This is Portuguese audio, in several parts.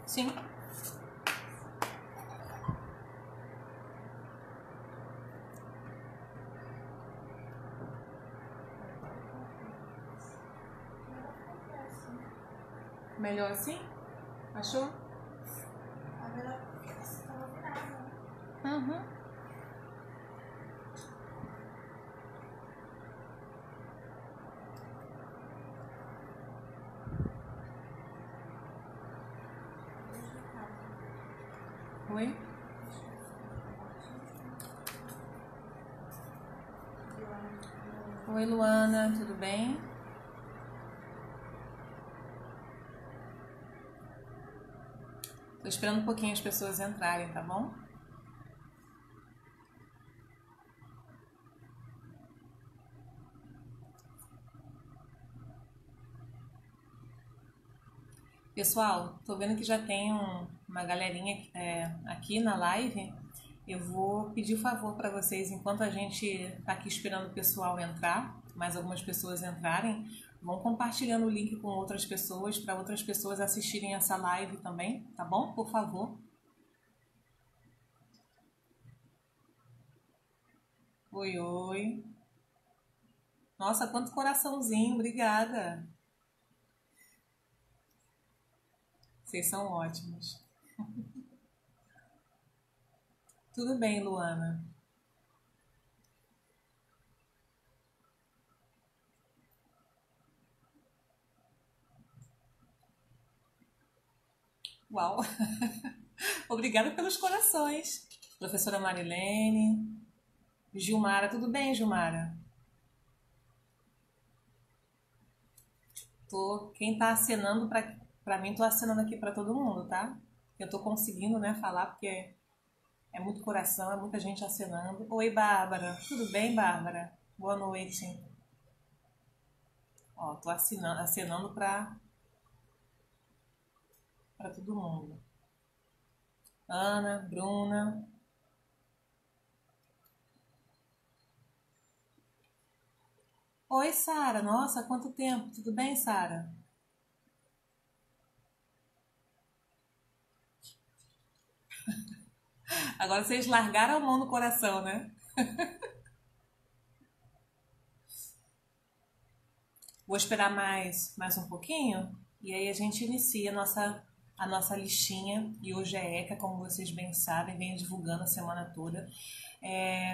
Sim. Melhor assim? Achou? Uhum. Oi? Oi, Luana, tudo bem? Tô esperando um pouquinho as pessoas entrarem, tá bom? Pessoal, tô vendo que já tem uma galerinha aqui na live. Eu vou pedir um favor para vocês, enquanto a gente tá aqui esperando o pessoal entrar, mais algumas pessoas entrarem, vão compartilhando o link com outras pessoas, para outras pessoas assistirem essa live também, tá bom? Por favor. Oi, oi. Nossa, quanto coraçãozinho, obrigada. Vocês são ótimos. Tudo bem, Luana. Uau! Obrigada pelos corações. Professora Marilene. Gilmara, tudo bem, Gilmara? Quem tá acenando pra mim, tô acenando aqui pra todo mundo, tá? Eu tô conseguindo, né, falar porque é muito coração, é muita gente acenando. Oi, Bárbara. Tudo bem, Bárbara? Boa noite. Ó, tô acenando pra todo mundo. Ana, Bruna. Oi, Sara. Nossa, quanto tempo. Tudo bem, Sara? Agora vocês largaram a mão no coração, né? Vou esperar mais um pouquinho e aí a gente inicia a nossa listinha. E hoje é ECA, como vocês bem sabem, venho divulgando a semana toda.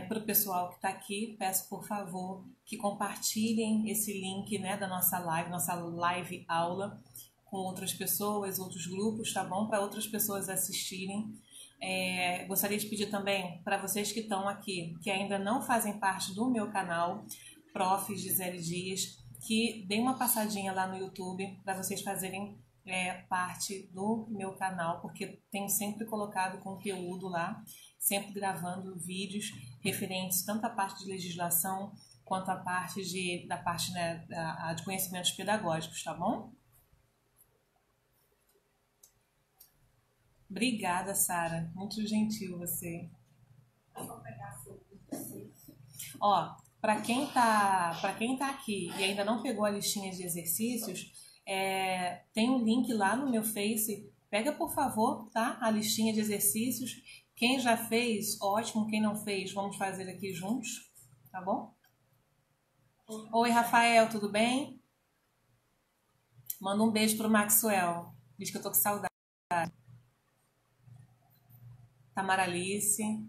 Para o pessoal que está aqui, peço por favor que compartilhem esse link, né, da nossa live aula com outras pessoas, outros grupos, tá bom? Para outras pessoas assistirem. Gostaria de pedir também para vocês que estão aqui, que ainda não fazem parte do meu canal, Prof. Gisele Dias, que deem uma passadinha lá no YouTube para vocês fazerem parte do meu canal, porque tenho sempre colocado conteúdo lá, sempre gravando vídeos referentes tanto à parte de legislação quanto à parte né, de conhecimentos pedagógicos, tá bom? Obrigada, Sara. Muito gentil você. Ó, para quem tá aqui e ainda não pegou a listinha de exercícios, tem um link lá no meu Face. Pega, por favor, tá? A listinha de exercícios. Quem já fez, ótimo. Quem não fez, vamos fazer aqui juntos, tá bom? Oi, Rafael, tudo bem? Manda um beijo pro Maxwell. Diz que eu tô com saudade. Tamaralice.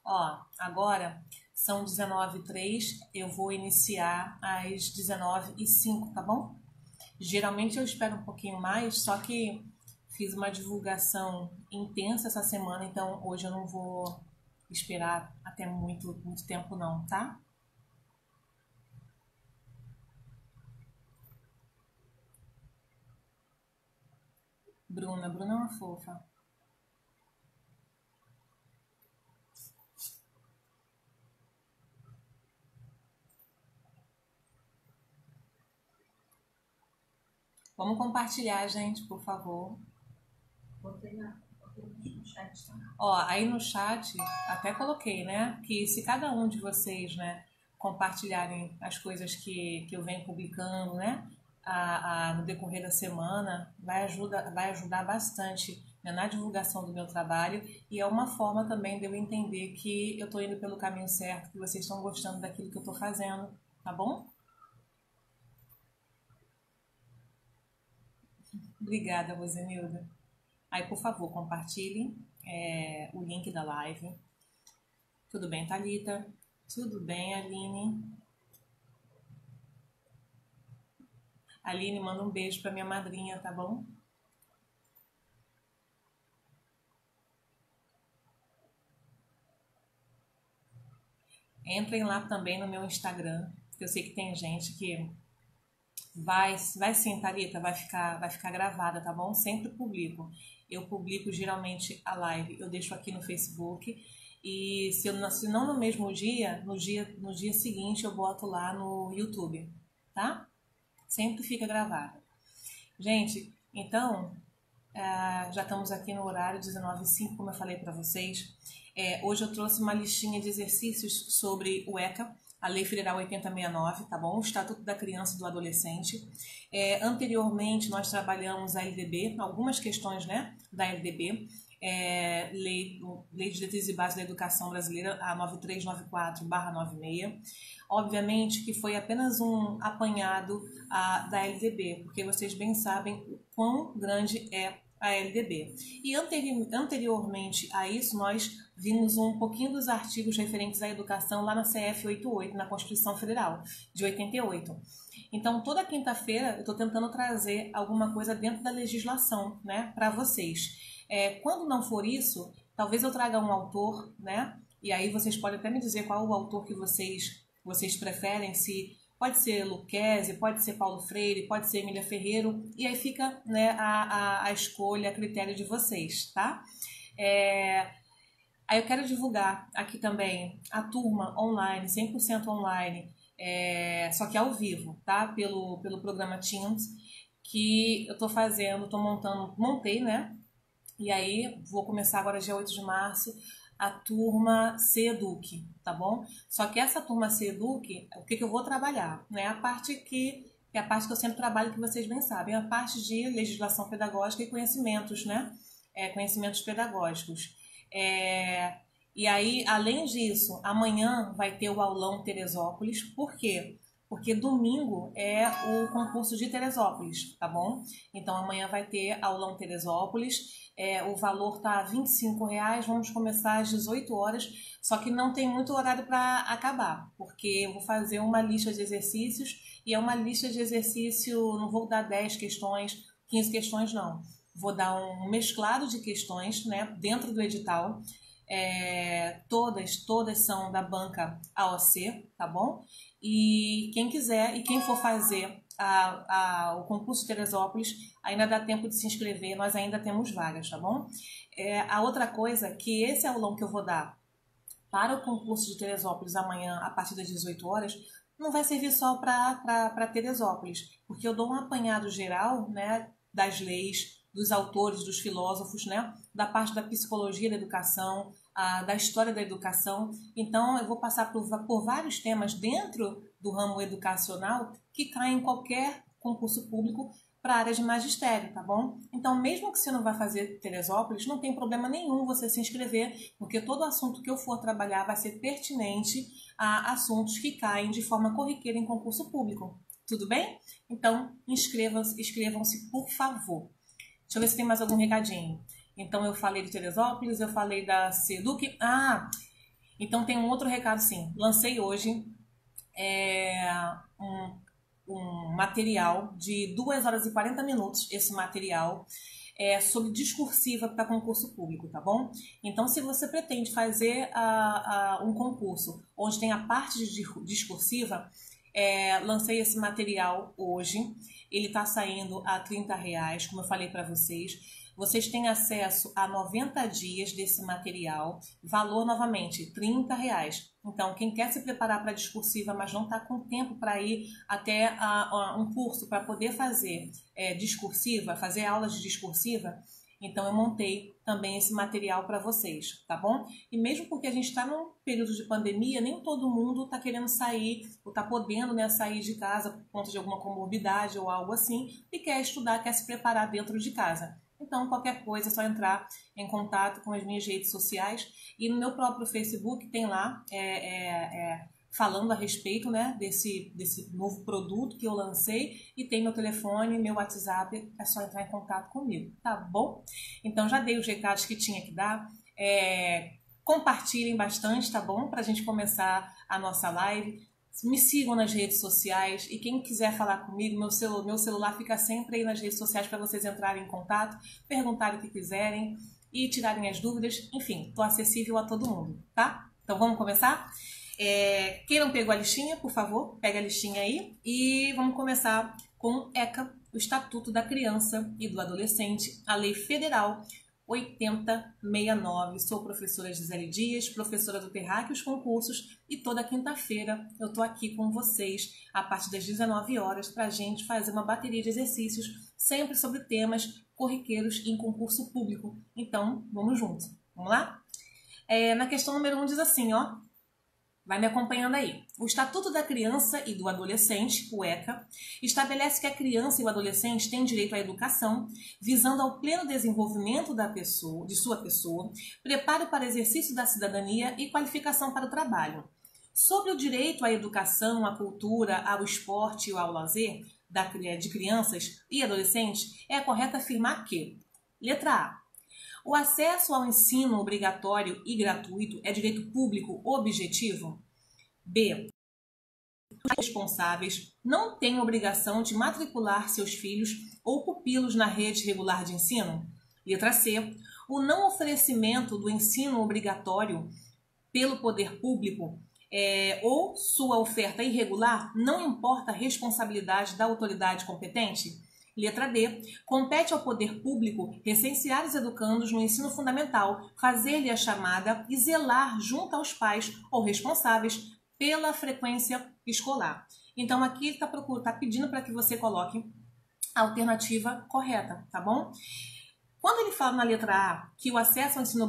Ó, agora são 19h03, eu vou iniciar às 19h05, tá bom? Geralmente eu espero um pouquinho mais, só que fiz uma divulgação intensa essa semana, então hoje eu não vou esperar até muito, muito tempo não, tá? Bruna é uma fofa. Vamos compartilhar, gente, por favor. Botei no chat, tá? Ó, aí no chat até coloquei, né, que se cada um de vocês, né, compartilharem as coisas que eu venho publicando, né, no decorrer da semana vai ajudar bastante, né, na divulgação do meu trabalho, e é uma forma também de eu entender que eu estou indo pelo caminho certo, que vocês estão gostando daquilo que eu estou fazendo, tá bom? Obrigada, Rosenilda. Aí, por favor, compartilhem o link da live. Tudo bem, Thalita? Tudo bem, Aline? Aline, manda um beijo para minha madrinha, tá bom? Entrem lá também no meu Instagram, porque eu sei que tem gente que vai sim, Thalita, vai ficar gravada, tá bom? Sempre publico. Eu publico geralmente a live, eu deixo aqui no Facebook, e se não no mesmo dia, no dia seguinte eu boto lá no YouTube, tá? Sempre fica gravada. Gente, então, já estamos aqui no horário 19h05, como eu falei para vocês. Hoje eu trouxe uma listinha de exercícios sobre o ECA, a Lei Federal 8069, tá bom? O Estatuto da Criança e do Adolescente. Anteriormente, nós trabalhamos a LDB, algumas questões, né, da LDB. Lei de Diretrizes e Bases da Educação Brasileira, a 9394/96. Obviamente que foi apenas um apanhado da LDB, porque vocês bem sabem o quão grande é a LDB. E anteriormente a isso, nós vimos um pouquinho dos artigos referentes à educação lá na CF 88, na Constituição Federal, de 88. Então, toda quinta-feira eu estou tentando trazer alguma coisa dentro da legislação, né, para vocês. Quando não for isso, talvez eu traga um autor, né, e aí vocês podem até me dizer qual o autor que vocês preferem, se pode ser Lucchesi, pode ser Paulo Freire, pode ser Emília Ferreiro, e aí fica, né, a escolha, a critério de vocês, tá? Aí eu quero divulgar aqui também a turma online, 100% online, só que ao vivo, tá? Pelo programa Teams, que eu tô fazendo, montei, né? E aí vou começar agora dia 8 de março, a turma CEDUC, tá bom? Só que essa turma CEDUC, o que eu vou trabalhar, né? A parte que é a parte que eu sempre trabalho, que vocês bem sabem, a parte de legislação pedagógica e conhecimentos, né? Conhecimentos pedagógicos. E aí, além disso, amanhã vai ter o aulão Teresópolis. Por quê? Porque domingo é o concurso de Teresópolis, tá bom? Então amanhã vai ter aulão Teresópolis. O valor tá R$25, vamos começar às 18 horas, só que não tem muito horário para acabar, porque eu vou fazer uma lista de exercícios, e é uma lista de exercício, não vou dar 10 questões, 15 questões não, vou dar um mesclado de questões, né, dentro do edital. Todas são da banca AOC, tá bom? E quem quiser e quem for fazer o concurso de Teresópolis, ainda dá tempo de se inscrever, nós ainda temos vagas, tá bom? A outra coisa, que esse aulão que eu vou dar para o concurso de Teresópolis amanhã, a partir das 18 horas, não vai servir só para Teresópolis, porque eu dou um apanhado geral, né, das leis, dos autores, dos filósofos, né, da parte da psicologia da educação, da história da educação. Então, eu vou passar por vários temas dentro do ramo educacional que caem em qualquer concurso público para a área de magistério, tá bom? Então, mesmo que você não vá fazer Teresópolis, não tem problema nenhum você se inscrever, porque todo assunto que eu for trabalhar vai ser pertinente a assuntos que caem de forma corriqueira em concurso público. Tudo bem? Então, inscrevam-se, por favor. Deixa eu ver se tem mais algum recadinho. Então, eu falei de Teresópolis, eu falei da CEDUC. Então tem um outro recado, sim. Lancei hoje um material de 2 horas e 40 minutos, esse material sobre discursiva para concurso público, tá bom? Então, se você pretende fazer um concurso onde tem a parte de discursiva, lancei esse material hoje. Ele está saindo a R$30, como eu falei para vocês. Vocês têm acesso a 90 dias desse material, valor novamente R$30. Então, quem quer se preparar para a discursiva, mas não está com tempo para ir até um curso para poder fazer discursiva, fazer aulas de discursiva, Então eu montei também esse material para vocês, tá bom? E mesmo porque a gente está num período de pandemia, nem todo mundo está querendo sair, ou está podendo, né, sair de casa por conta de alguma comorbidade ou algo assim, e quer estudar, quer se preparar dentro de casa. Então, qualquer coisa é só entrar em contato com as minhas redes sociais. E no meu próprio Facebook tem lá falando a respeito, né, desse novo produto que eu lancei. E tem meu telefone, meu WhatsApp, é só entrar em contato comigo, tá bom? Então, já dei os recados que tinha que dar. Compartilhem bastante, tá bom? Pra gente começar a nossa live. Me sigam nas redes sociais e quem quiser falar comigo, meu celular fica sempre aí nas redes sociais para vocês entrarem em contato, perguntarem o que quiserem e tirarem as dúvidas. Enfim, estou acessível a todo mundo, tá? Então vamos começar? Quem não pegou a listinha, por favor, pega a listinha aí e vamos começar com o ECA, o Estatuto da Criança e do Adolescente, a Lei Federal 8069. Sou professora Gisele Dias, professora do Terráqueos Concursos, e toda quinta-feira eu tô aqui com vocês a partir das 19 horas para a gente fazer uma bateria de exercícios sempre sobre temas corriqueiros em concurso público. Então, vamos juntos. Vamos lá? Na questão número 1 diz assim, ó. Vai me acompanhando aí. O Estatuto da Criança e do Adolescente, o ECA, estabelece que a criança e o adolescente têm direito à educação, visando ao pleno desenvolvimento de sua pessoa, preparo para exercício da cidadania e qualificação para o trabalho. Sobre o direito à educação, à cultura, ao esporte e ao lazer de crianças e adolescentes, é correto afirmar que, letra A, o acesso ao ensino obrigatório e gratuito é direito público objetivo? B. Os responsáveis não têm obrigação de matricular seus filhos ou pupilos na rede regular de ensino? Letra C. O não oferecimento do ensino obrigatório pelo poder público ou sua oferta irregular não importa a responsabilidade da autoridade competente? Letra D. Compete ao poder público recensear os educandos no ensino fundamental, fazer-lhe a chamada e zelar junto aos pais ou responsáveis pela frequência escolar. Então, aqui ele está pedindo para que você coloque a alternativa correta, tá bom? Quando ele fala na letra A que o acesso ao ensino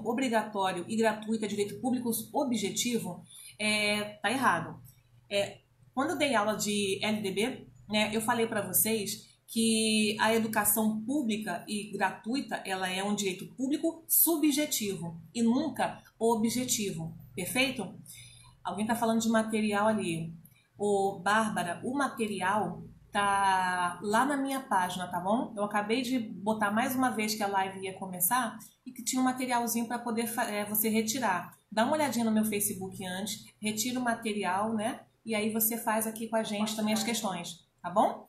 obrigatório, e gratuito é direito público objetivo, tá errado. Quando eu dei aula de LDB, né, eu falei para vocês que a educação pública e gratuita ela é um direito público subjetivo e nunca objetivo, perfeito? Alguém está falando de material ali. Bárbara, o material tá lá na minha página, tá bom? Eu acabei de botar mais uma vez que a live ia começar e que tinha um materialzinho para poder você retirar. Dá uma olhadinha no meu Facebook antes, retira o material, né? E aí você faz aqui com a gente também as questões. Tá bom?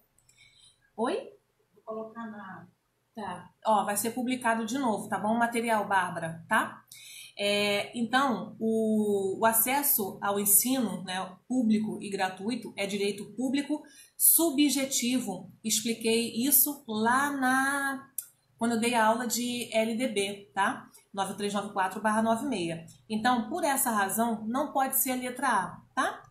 Oi? Vou colocar na... Tá. Ó, vai ser publicado de novo, tá bom? O material, Bárbara, tá? Então, o acesso ao ensino, né, público e gratuito é direito público subjetivo. Expliquei isso lá quando eu dei a aula de LDB, tá? 9394/96. Então, por essa razão, não pode ser a letra A, tá?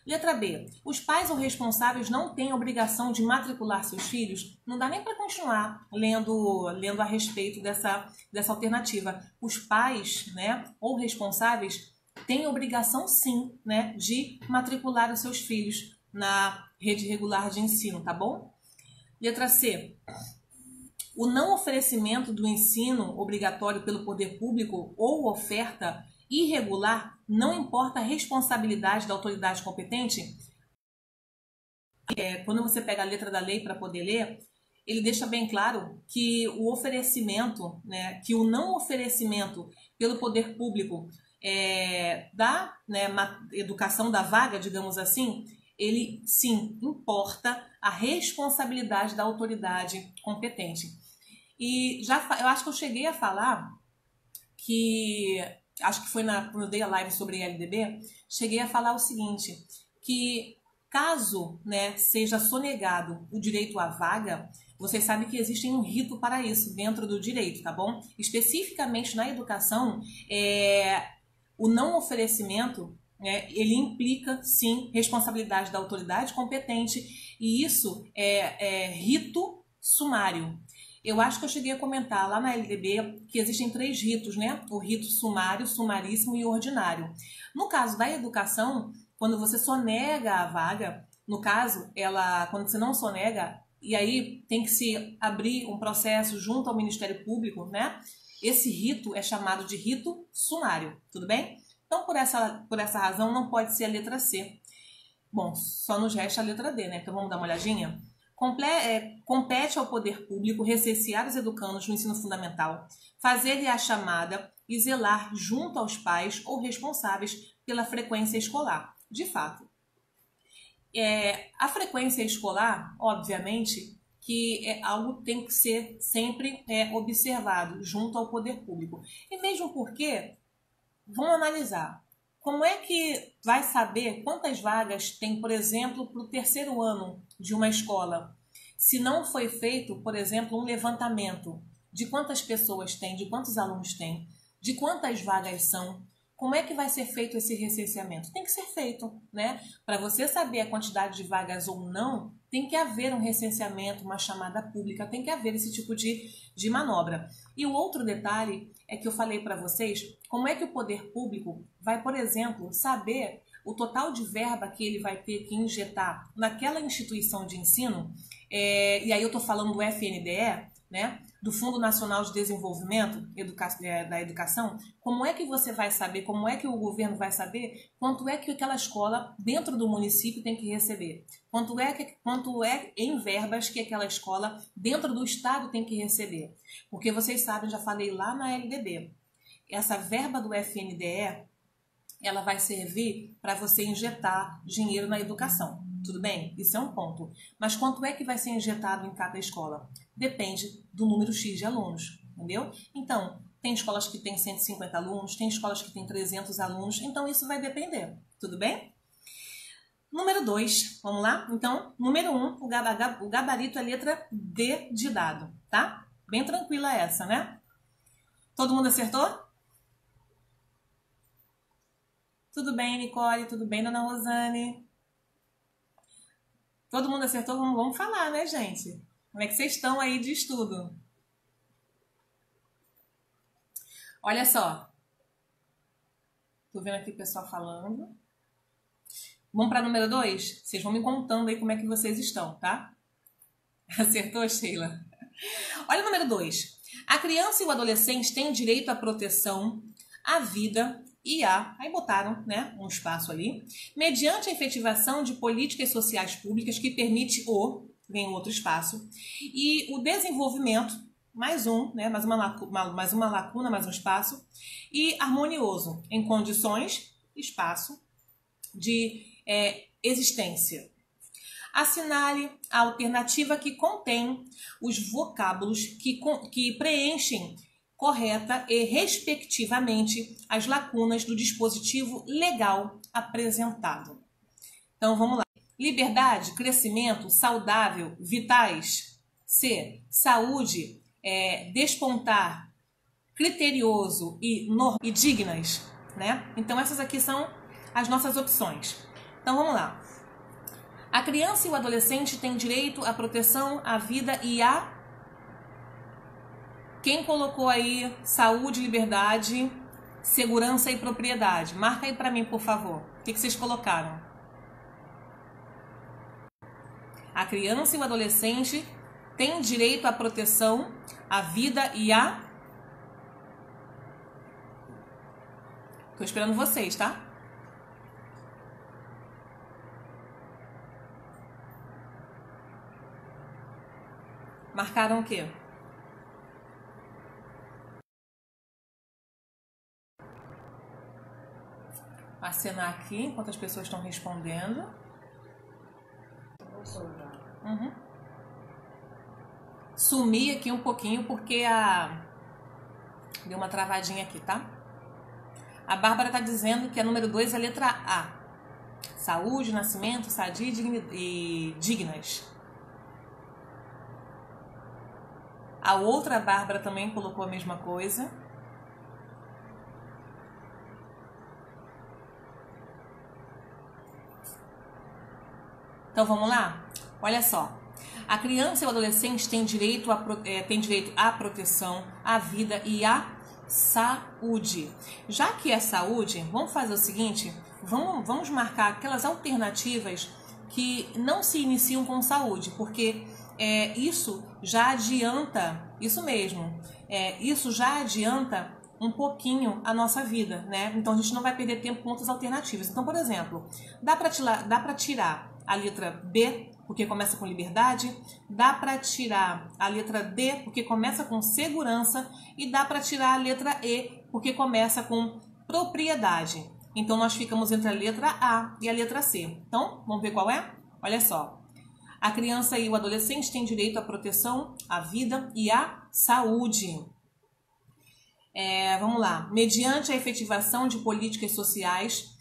Letra B. Os pais ou responsáveis não têm obrigação de matricular seus filhos? Não dá nem para continuar lendo a respeito dessa alternativa. Os pais, né, ou responsáveis têm obrigação sim, né, de matricular os seus filhos na rede regular de ensino, tá bom? Letra C. O não oferecimento do ensino obrigatório pelo poder público ou oferta irregular não importa a responsabilidade da autoridade competente? Quando você pega a letra da lei para poder ler, ele deixa bem claro que o oferecimento, né, que o não oferecimento pelo poder público da, né, educação da vaga, digamos assim, ele sim importa a responsabilidade da autoridade competente. E eu acho que eu cheguei a falar que, acho que foi quando eu dei a live sobre LDB, cheguei a falar o seguinte, que caso, né, seja sonegado o direito à vaga, vocês sabem que existe um rito para isso dentro do direito, tá bom? Especificamente na educação, o não oferecimento, ele implica, sim, responsabilidade da autoridade competente, e isso é rito sumário. Eu acho que eu cheguei a comentar lá na LDB que existem 3 ritos, né? O rito sumário, sumaríssimo e ordinário. No caso da educação, quando você sonega a vaga, no caso, quando você não sonega, e aí tem que se abrir um processo junto ao Ministério Público, né? Esse rito é chamado de rito sumário, tudo bem? Então, por essa razão, não pode ser a letra C. Bom, só nos resta a letra D, né? Então, vamos dar uma olhadinha? Compete ao poder público recensear os educandos no ensino fundamental, fazer-lhe a chamada e zelar junto aos pais ou responsáveis pela frequência escolar. De fato, a frequência escolar, obviamente, que é algo que tem que ser sempre observado junto ao poder público. E mesmo porque, vamos analisar, como é que vai saber quantas vagas tem, por exemplo, para o 3º ano de uma escola, se não foi feito, por exemplo, um levantamento de quantas pessoas tem, de quantos alunos tem, de quantas vagas são? Como é que vai ser feito esse recenseamento? Tem que ser feito, né? Para você saber a quantidade de vagas ou não, tem que haver um recenseamento, uma chamada pública, tem que haver esse tipo de manobra. E o outro detalhe é que eu falei para vocês, como é que o poder público vai, por exemplo, saber o total de verba que ele vai ter que injetar naquela instituição de ensino, e aí eu estou falando do FNDE, né? Do Fundo Nacional de Desenvolvimento da Educação, como é que você vai saber, como é que o governo vai saber quanto é que aquela escola dentro do município tem que receber? Quanto é em verbas que aquela escola dentro do estado tem que receber? Porque vocês sabem, já falei lá na LDB, essa verba do FNDE, ela vai servir para você injetar dinheiro na educação. Tudo bem? Isso é um ponto. Mas quanto é que vai ser injetado em cada escola? Depende do número X de alunos, entendeu? Então, tem escolas que têm 150 alunos, tem escolas que têm 300 alunos, então isso vai depender. Tudo bem? Número 2, vamos lá? Então, número 1, o gabarito é letra D de dado, tá? Bem tranquila essa, né? Todo mundo acertou? Tudo bem, Nicole? Tudo bem, dona Rosane? Todo mundo acertou? Vamos falar, né, gente? Como é que vocês estão aí de estudo? Olha só. Tô vendo aqui o pessoal falando. Vamos para número 2? Vocês vão me contando aí como é que vocês estão, tá? Acertou, Sheila? Olha o número 2. A criança e o adolescente têm direito à proteção, à vida e aí botaram, né, um espaço ali, mediante a efetivação de políticas sociais públicas que permite vem outro espaço, e o desenvolvimento, mais uma lacuna, mais um espaço, e harmonioso, em condições, espaço, de existência. Assinale a alternativa que contém os vocábulos que preenchem correta e respectivamente as lacunas do dispositivo legal apresentado. Então vamos lá. Liberdade, crescimento, saudável, vitais. C. Saúde, despontar, criterioso e dignas, né? Então essas aqui são as nossas opções. Então vamos lá. A criança e o adolescente têm direito à proteção, à vida e Quem colocou aí saúde, liberdade, segurança e propriedade? Marca aí para mim, por favor. O que vocês colocaram? A criança e o adolescente têm direito à proteção, à vida e Tô esperando vocês, tá? Marcaram o quê? Acenar aqui enquanto as pessoas estão respondendo. Uhum. Sumi aqui um pouquinho porque deu uma travadinha aqui, tá? A Bárbara tá dizendo que a número 2 é a letra A. Saúde, nascimento, sadia e dignas. A outra Bárbara também colocou a mesma coisa. Então vamos lá? Olha só. A criança e o adolescente têm direito à proteção, à vida e à saúde. Já que é saúde, vamos fazer o seguinte, vamos marcar aquelas alternativas que não se iniciam com saúde, porque isso já adianta, isso mesmo, isso já adianta um pouquinho a nossa vida, né? Então a gente não vai perder tempo com outras alternativas. Então, por exemplo, dá para tirar a letra B, porque começa com liberdade, dá para tirar a letra D, porque começa com segurança, e dá para tirar a letra E, porque começa com propriedade. Então nós ficamos entre a letra A e a letra C. Então, vamos ver qual é? Olha só. A criança e o adolescente têm direito à proteção, à vida e à saúde. Vamos lá. Mediante a efetivação de políticas sociais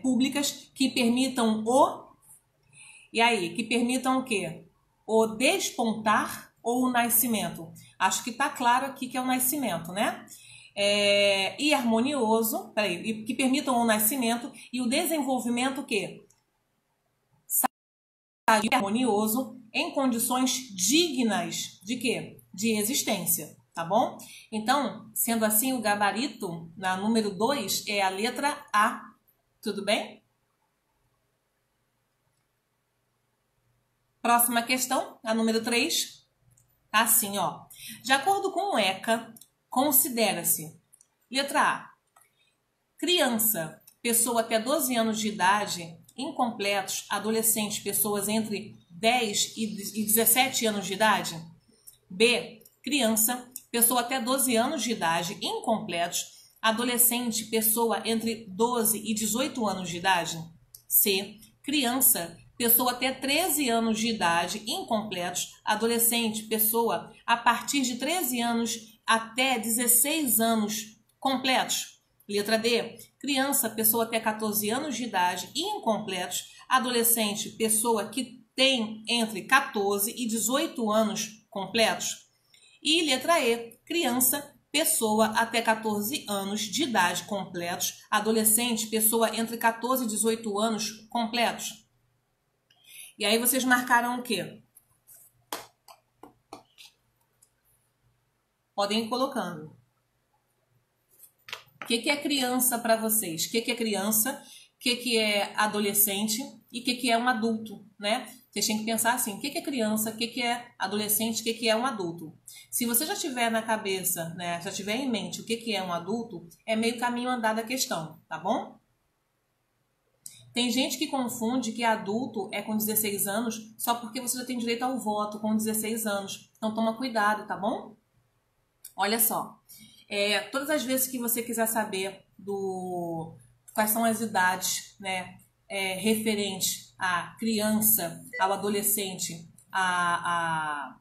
públicas que permitam que permitam o quê? O despontar ou o nascimento. Acho que está claro aqui que é o nascimento, né? E harmonioso, que permitam o nascimento e o desenvolvimento que sadio e harmonioso em condições dignas de quê? De existência, tá bom? Então, sendo assim, o gabarito na número 2 é a letra A. Tudo bem? Próxima questão, a número 3. Tá assim, ó. De acordo com o ECA, considera-se: letra A, criança, pessoa até 12 anos de idade, incompletos, adolescentes, pessoas entre 10 e 17 anos de idade. B, criança, pessoa até 12 anos de idade, incompletos, adolescente, pessoa entre 12 e 18 anos de idade. C, criança, pessoa até 13 anos de idade, incompletos, adolescente, pessoa a partir de 13 anos até 16 anos completos. Letra D, criança, pessoa até 14 anos de idade, incompletos, adolescente, pessoa que tem entre 14 e 18 anos completos. E letra E, criança, pessoa até 14 anos de idade completos, adolescente, pessoa entre 14 e 18 anos completos. E aí vocês marcaram o quê? Podem ir colocando. O que é criança para vocês? O que é criança? O que é adolescente? E o que é um adulto, né? Vocês têm que pensar assim, o que é criança? O que é adolescente? O que é um adulto? Se você já tiver na cabeça, né, já tiver em mente o que é um adulto, é meio caminho andado a questão, tá bom? Tem gente que confunde que adulto é com 16 anos só porque você já tem direito ao voto com 16 anos. Então toma cuidado, tá bom? Olha só. Todas as vezes que você quiser saber quais são as idades, né, referentes à criança, ao adolescente, à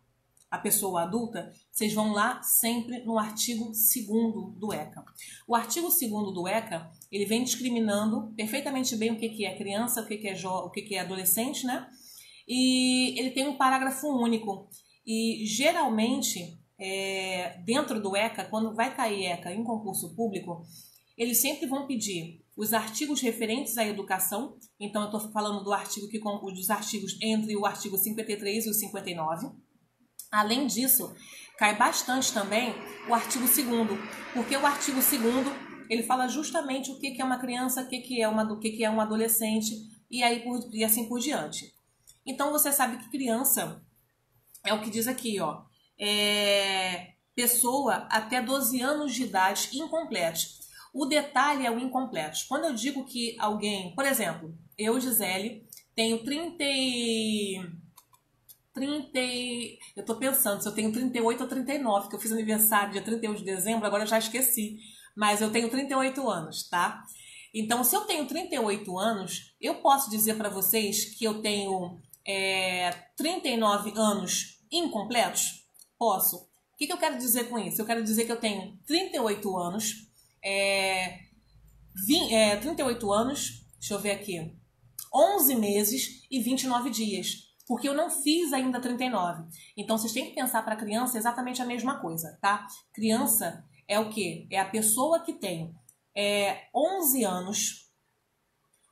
pessoa adulta, vocês vão lá sempre no artigo 2º do ECA. O artigo 2º do ECA, ele vem discriminando perfeitamente bem o que é criança, o que é adolescente, né? E ele tem um parágrafo único. E geralmente, dentro do ECA, quando vai cair ECA em concurso público, eles sempre vão pedir os artigos referentes à educação. Então, eu estou falando dos artigos entre o artigo 53 e o 59. Além disso, cai bastante também o artigo 2º, porque o artigo 2º ele fala justamente o que é uma criança, o que é um adolescente e assim por diante. Então, você sabe que criança é o que diz aqui, ó, pessoa até 12 anos de idade incompletos. O detalhe é o incompletos. Quando eu digo que alguém, por exemplo, eu, Gisele, tenho eu tô pensando se eu tenho 38 ou 39, que eu fiz aniversário dia 31 de dezembro, agora eu já esqueci. Mas eu tenho 38 anos, tá? Então, se eu tenho 38 anos, eu posso dizer para vocês que eu tenho 39 anos incompletos? Posso. O que eu quero dizer com isso? Eu quero dizer que eu tenho 38 anos, 38 anos, deixa eu ver aqui, 11 meses e 29 dias. Porque eu não fiz ainda 39. Então, vocês têm que pensar para criança exatamente a mesma coisa, tá? Criança é o quê? É a pessoa que tem 11 anos,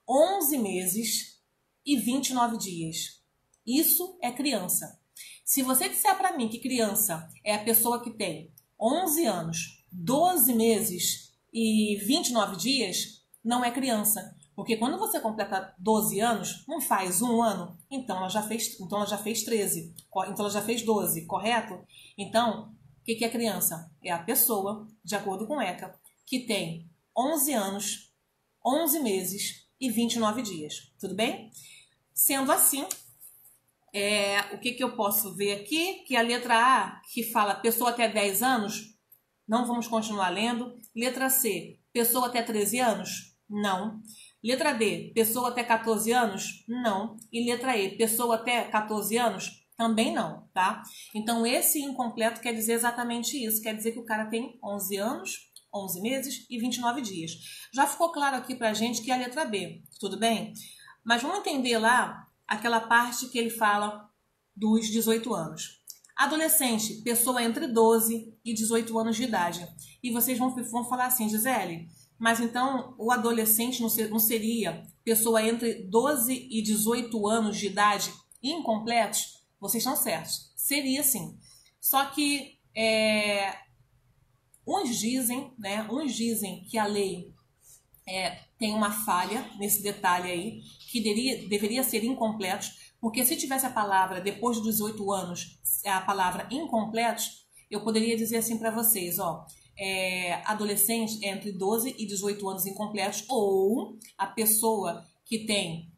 11 meses e 29 dias. Isso é criança. Se você disser para mim que criança é a pessoa que tem 11 anos, 12 meses e 29 dias, não é criança. Porque quando você completa 12 anos, não faz um ano, então ela já fez 13, então ela já fez 12, correto? Então, o que é criança? É a pessoa, de acordo com ECA, que tem 11 anos, 11 meses e 29 dias. Tudo bem? Sendo assim, o que eu posso ver aqui? Que a letra A, que fala pessoa até 10 anos, não vamos continuar lendo. Letra C, pessoa até 13 anos? Não. Letra D, pessoa até 14 anos? Não. E letra E, pessoa até 14 anos? Também não, tá? Então, esse incompleto quer dizer exatamente isso. Quer dizer que o cara tem 11 anos, 11 meses e 29 dias. Já ficou claro aqui pra gente que é a letra B, tudo bem? Mas vamos entender lá aquela parte que ele fala dos 18 anos. Adolescente, pessoa entre 12 e 18 anos de idade. E vocês vão falar assim, Gisele, mas então o adolescente não seria pessoa entre 12 e 18 anos de idade incompletos? Vocês estão certos. Seria sim. Só que uns dizem que a lei tem uma falha nesse detalhe aí, que deveria ser incompletos, porque se tivesse a palavra depois dos 18 anos, a palavra incompletos, eu poderia dizer assim para vocês, ó, adolescente entre 12 e 18 anos incompletos, ou a pessoa que tem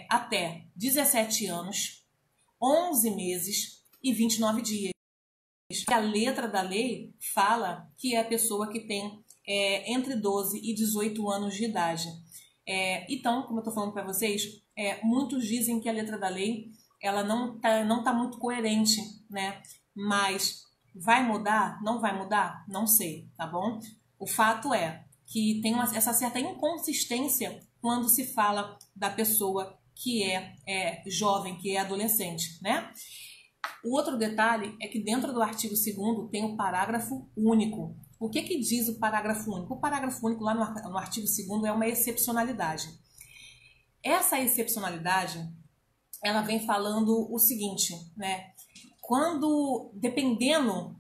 até 17 anos, 11 meses e 29 dias. A letra da lei fala que é a pessoa que tem entre 12 e 18 anos de idade. Então, como eu estou falando para vocês, muitos dizem que a letra da lei ela não tá muito coerente, né? Mas vai mudar? Não vai mudar? Não sei, tá bom? O fato é que tem essa certa inconsistência quando se fala da pessoa que é jovem, que é adolescente, né? O outro detalhe é que dentro do artigo 2º tem o parágrafo único. O que diz o parágrafo único? O parágrafo único lá no artigo 2º é uma excepcionalidade. Essa excepcionalidade, ela vem falando o seguinte, né? Quando, dependendo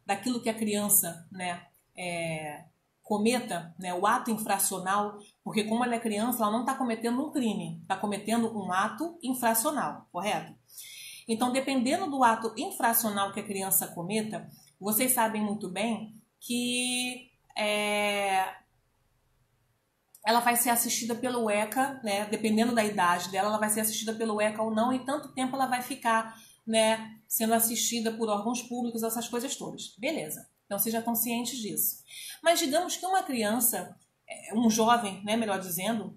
daquilo que a criança, né, cometa, né, o ato infracional, porque como ela é criança, ela não está cometendo um crime, está cometendo um ato infracional, correto? Então, dependendo do ato infracional que a criança cometa, vocês sabem muito bem que ela vai ser assistida pelo ECA, né? Dependendo da idade dela, ela vai ser assistida pelo ECA ou não, e tanto tempo ela vai ficar, né, sendo assistida por órgãos públicos, essas coisas todas. Beleza. Então, vocês já estão cientes disso. Mas digamos que uma criança, um jovem, né, melhor dizendo,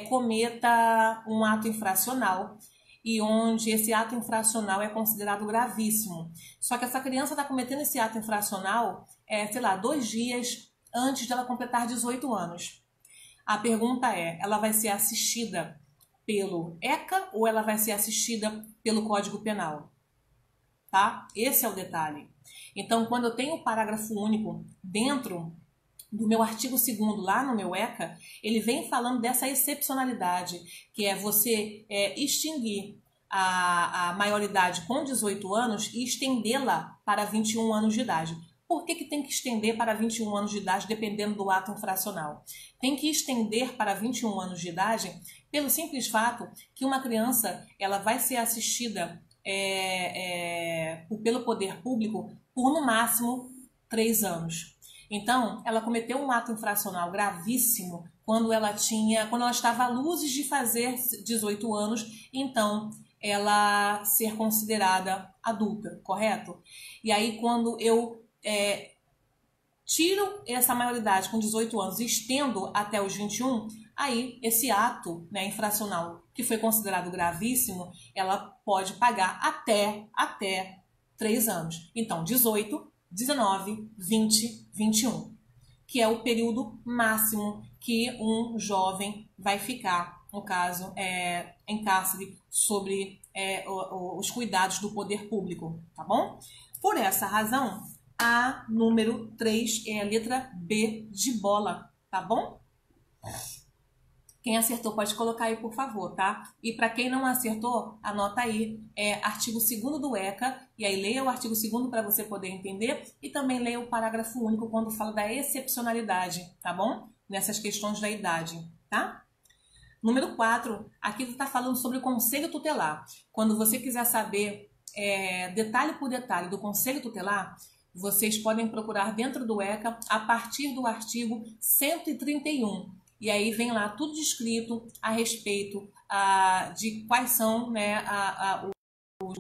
cometa um ato infracional, e onde esse ato infracional é considerado gravíssimo. Só que essa criança está cometendo esse ato infracional, sei lá, 2 dias antes dela completar 18 anos. A pergunta ela vai ser assistida pelo ECA ou ela vai ser assistida pelo Código Penal? Tá? Esse é o detalhe. Então, quando eu tenho o parágrafo único dentro do meu artigo 2º, lá no meu ECA, ele vem falando dessa excepcionalidade, que é você extinguir a maioridade com 18 anos e estendê-la para 21 anos de idade. Por que tem que estender para 21 anos de idade, dependendo do ato infracional? Tem que estender para 21 anos de idade pelo simples fato que uma criança ela vai ser assistida pelo poder público por, no máximo, 3 anos. Então, ela cometeu um ato infracional gravíssimo quando ela estava a luzes de fazer 18 anos, então ela ser considerada adulta, correto? E aí, quando eu tiro essa maioridade com 18 anos e estendo até os 21, aí esse ato, né, infracional que foi considerado gravíssimo, ela pode pagar até 3 anos. Então, 18, 19, 20, 21, que é o período máximo que um jovem vai ficar, no caso, em cárcere, sobre os cuidados do poder público, tá bom? Por essa razão, a número 3 é a letra B de bola, tá bom? Quem acertou pode colocar aí, por favor, tá? E para quem não acertou, anota aí, artigo 2º do ECA, e aí leia o artigo 2º para você poder entender, e também leia o parágrafo único quando fala da excepcionalidade, tá bom? Nessas questões da idade, tá? Número 4, aqui está falando sobre o conselho tutelar. Quando você quiser saber detalhe por detalhe do conselho tutelar, vocês podem procurar dentro do ECA a partir do artigo 131. E aí vem lá tudo descrito a respeito de quais são, né,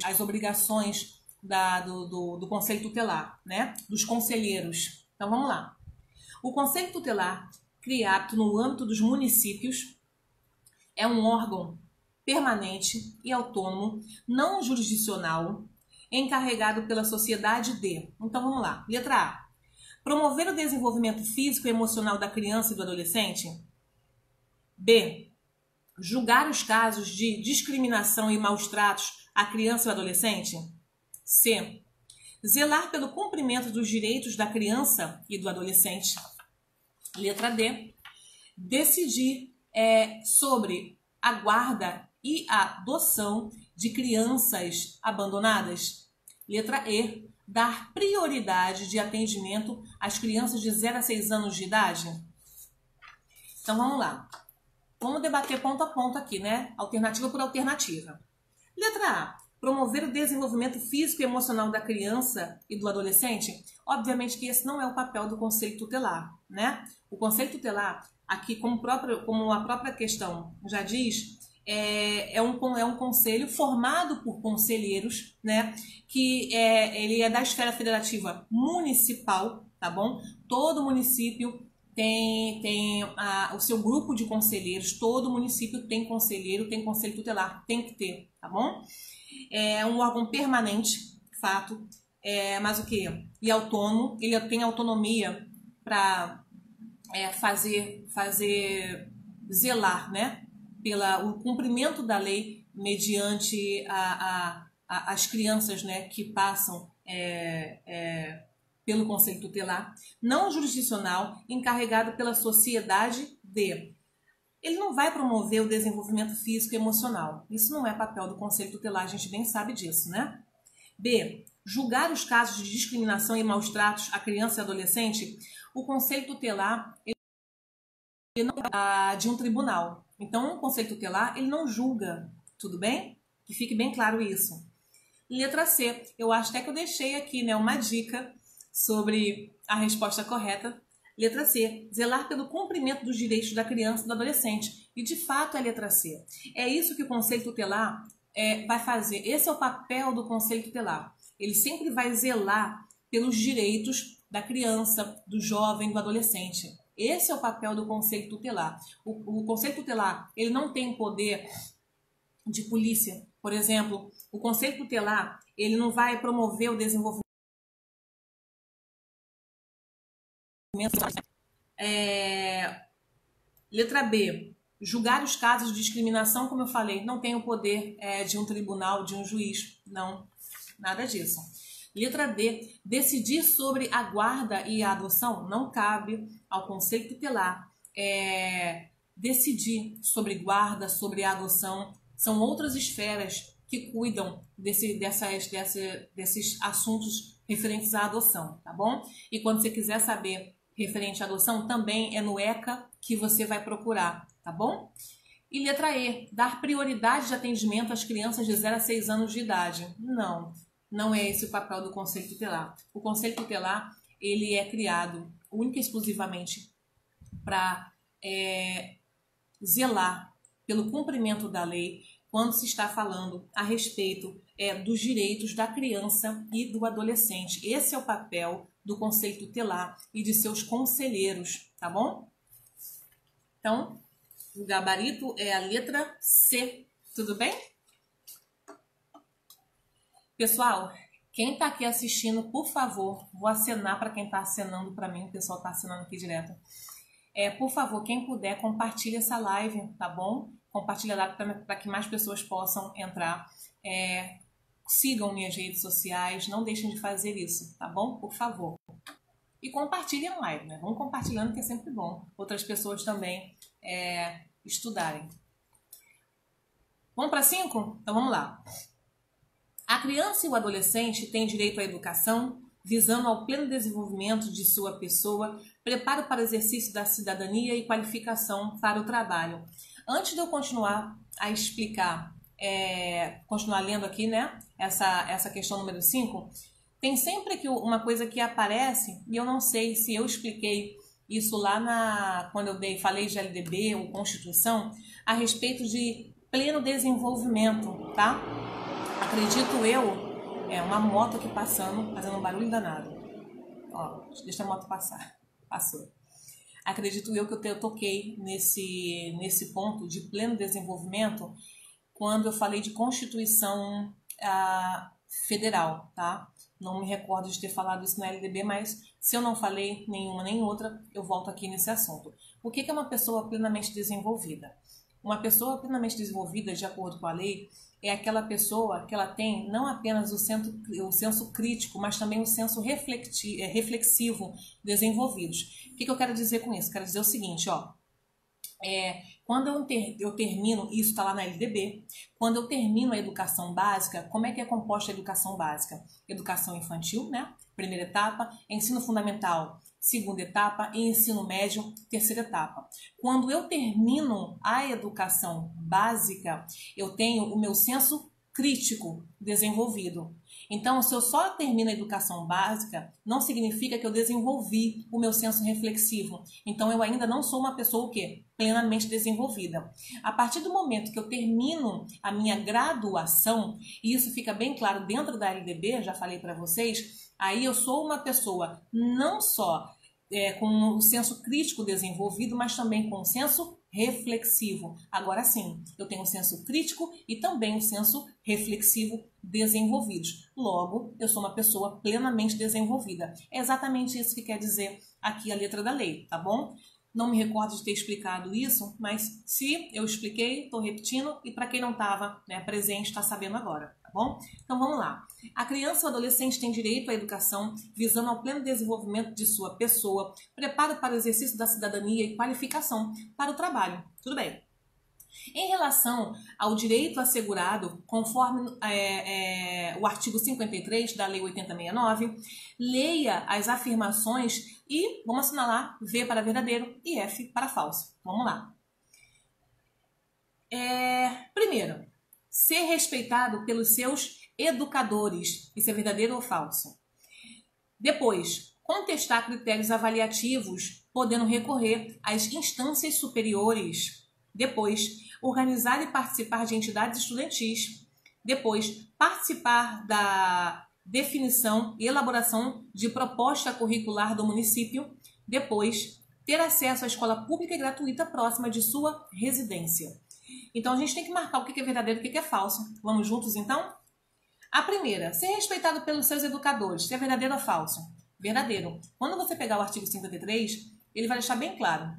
as obrigações do Conselho Tutelar, né, dos conselheiros. Então vamos lá. O Conselho Tutelar, criado no âmbito dos municípios, é um órgão permanente e autônomo, não jurisdicional, encarregado pela sociedade de... Então vamos lá. Letra A. Promover o desenvolvimento físico e emocional da criança e do adolescente. B. Julgar os casos de discriminação e maus tratos à criança e ao adolescente. C. Zelar pelo cumprimento dos direitos da criança e do adolescente. Letra D. Decidir sobre a guarda e a adoção de crianças abandonadas. Letra E. Dar prioridade de atendimento às crianças de 0 a 6 anos de idade. Então vamos lá. Vamos debater ponto a ponto aqui, né? Alternativa por alternativa. Letra A. Promover o desenvolvimento físico e emocional da criança e do adolescente. Obviamente que esse não é o papel do Conselho Tutelar, né? O Conselho Tutelar, aqui como a própria questão já diz, é um conselho formado por conselheiros, né? Que ele é da esfera federativa municipal, tá bom? Todo município tem o seu grupo de conselheiros, todo município tem conselheiro, tem conselho tutelar, tem que ter, tá bom? É um órgão permanente, fato, mas o que? E autônomo, ele tem autonomia para zelar, né? Pelo cumprimento da lei mediante as crianças, né, que passam pelo Conselho Tutelar, não jurisdicional, encarregado pela sociedade de... Ele não vai promover o desenvolvimento físico e emocional. Isso não é papel do Conselho Tutelar, a gente bem sabe disso, né? B. Julgar os casos de discriminação e maus tratos à criança e adolescente. O Conselho Tutelar ele não é de um tribunal. Então, o Conselho Tutelar ele não julga, tudo bem? Que fique bem claro isso. Letra C. Eu acho até que eu deixei aqui, né, uma dica sobre a resposta correta. Letra C. Zelar pelo cumprimento dos direitos da criança e do adolescente. E, de fato, é a letra C. É isso que o Conselho Tutelar vai fazer. Esse é o papel do Conselho Tutelar. Ele sempre vai zelar pelos direitos da criança, do jovem, do adolescente. Esse é o papel do Conselho Tutelar. O Conselho Tutelar ele não tem poder de polícia. Por exemplo, o Conselho Tutelar ele não vai promover o desenvolvimento. Letra B. Julgar os casos de discriminação, como eu falei, não tem o poder de um tribunal, de um juiz. Não, nada disso. Letra D. Decidir sobre a guarda e a adoção não cabe ao Conselho Tutelar. Decidir sobre guarda, sobre a adoção, são outras esferas que cuidam desses assuntos referentes à adoção, tá bom? E quando você quiser saber referente à adoção, também é no ECA que você vai procurar, tá bom? E letra E, dar prioridade de atendimento às crianças de 0 a 6 anos de idade. Não é esse o papel do Conselho Tutelar. O Conselho Tutelar, ele é criado única e exclusivamente para zelar pelo cumprimento da lei quando se está falando a respeito dos direitos da criança e do adolescente. Esse é o papel do Conselho Tutelar e de seus conselheiros, tá bom? Então, o gabarito é a letra C, tudo bem? Pessoal, quem está aqui assistindo, por favor, vou acenar para quem está acenando para mim, o pessoal está acenando aqui direto. Por favor, quem puder, compartilhe essa live, tá bom? Compartilha lá para que mais pessoas possam entrar. Sigam minhas redes sociais, não deixem de fazer isso, tá bom? Por favor. E compartilhem a live, né? Vamos compartilhando que é sempre bom. Outras pessoas também estudarem. Vamos para 5? Então vamos lá. A criança e o adolescente têm direito à educação, visando ao pleno desenvolvimento de sua pessoa, preparo para o exercício da cidadania e qualificação para o trabalho. Antes de eu continuar a explicar, continuar lendo aqui, né, essa questão número 5, tem sempre que uma coisa que aparece, e eu não sei se eu expliquei isso lá quando eu falei de LDB ou Constituição, a respeito de pleno desenvolvimento, tá? Acredito eu, uma moto aqui passando, fazendo um barulho danado. Ó, deixa a moto passar. Passou. Acredito eu que eu toquei nesse ponto de pleno desenvolvimento quando eu falei de Constituição Federal, tá? Não me recordo de ter falado isso na LDB, mas se eu não falei nenhuma nem outra, eu volto aqui nesse assunto. O que é uma pessoa plenamente desenvolvida? Uma pessoa plenamente desenvolvida, de acordo com a lei, é aquela pessoa que ela tem não apenas o senso crítico, mas também o senso reflexivo desenvolvidos. O que eu quero dizer com isso? Quero dizer o seguinte, ó. Quando eu termino, isso está lá na LDB, quando eu termino a educação básica, como é que é composta a educação básica? Educação infantil, né? Primeira etapa, ensino fundamental, segunda etapa e ensino médio, terceira etapa. Quando eu termino a educação básica, eu tenho o meu senso crítico desenvolvido. Então, se eu só termino a educação básica, não significa que eu desenvolvi o meu senso reflexivo. Então, eu ainda não sou uma pessoa o quê? Plenamente desenvolvida. A partir do momento que eu termino a minha graduação, e isso fica bem claro dentro da LDB, já falei para vocês, aí eu sou uma pessoa não só com o senso crítico desenvolvido, mas também com o senso reflexivo. Agora sim, eu tenho o senso crítico e também o senso reflexivo desenvolvidos. Logo, eu sou uma pessoa plenamente desenvolvida. É exatamente isso que quer dizer aqui a letra da lei, tá bom? Não me recordo de ter explicado isso, mas se eu expliquei, estou repetindo, e para quem não estava presente, está sabendo agora, tá bom? Então vamos lá. A criança ou adolescente tem direito à educação, visando ao pleno desenvolvimento de sua pessoa, preparo para o exercício da cidadania e qualificação para o trabalho. Tudo bem. Em relação ao direito assegurado, conforme o artigo 53 da Lei 8069, leia as afirmações e vamos assinalar V para verdadeiro e F para falso. Vamos lá. Primeiro, ser respeitado pelos seus educadores. Isso é verdadeiro ou falso? Depois, contestar critérios avaliativos, podendo recorrer às instâncias superiores. Depois, organizar e participar de entidades estudantis. Depois, participar da definição e elaboração de proposta curricular do município. Depois, ter acesso à escola pública e gratuita próxima de sua residência. Então, a gente tem que marcar o que é verdadeiro e o que é falso. Vamos juntos, então? A primeira, ser respeitado pelos seus educadores. Se é verdadeiro ou falso? Verdadeiro. Quando você pegar o artigo 53, ele vai deixar bem claro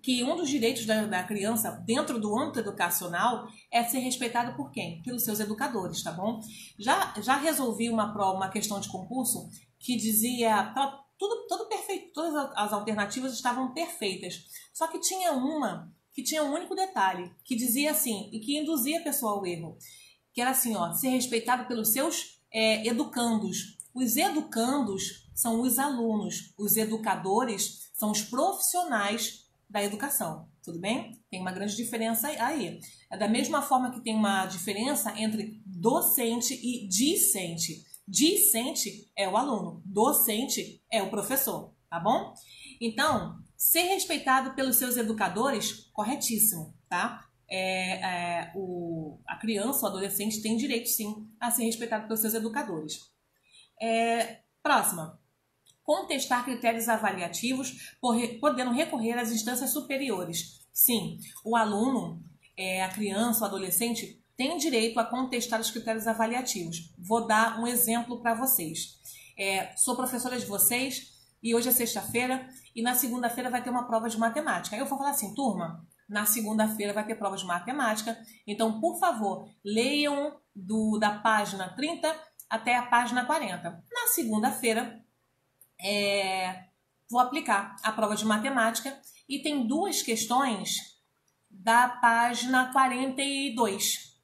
que um dos direitos da criança dentro do âmbito educacional é ser respeitado por quem? Pelos seus educadores, tá bom? Já resolvi uma questão de concurso que dizia tudo perfeito, todas as alternativas estavam perfeitas. Só que tinha uma que tinha um único detalhe, que dizia assim, e que induzia a pessoa ao erro, que era assim, ó, ser respeitado pelos seus educandos. Os educandos são os alunos, os educadores são os profissionais da educação, tudo bem? Tem uma grande diferença aí. É da mesma forma que tem uma diferença entre docente e discente. Discente é o aluno, docente é o professor, tá bom? Então, ser respeitado pelos seus educadores, corretíssimo, tá? A criança, o adolescente tem direito, sim, a ser respeitado pelos seus educadores. Próxima. Contestar critérios avaliativos, podendo recorrer às instâncias superiores. Sim, o aluno, a criança, o adolescente, tem direito a contestar os critérios avaliativos. Vou dar um exemplo para vocês. Sou professora de vocês e hoje é sexta-feira e na segunda-feira vai ter uma prova de matemática. Aí eu vou falar assim, turma, na segunda-feira vai ter prova de matemática, então, por favor, leiam da página 30 até a página 40. Na segunda-feira, vou aplicar a prova de matemática e tem duas questões da página 42.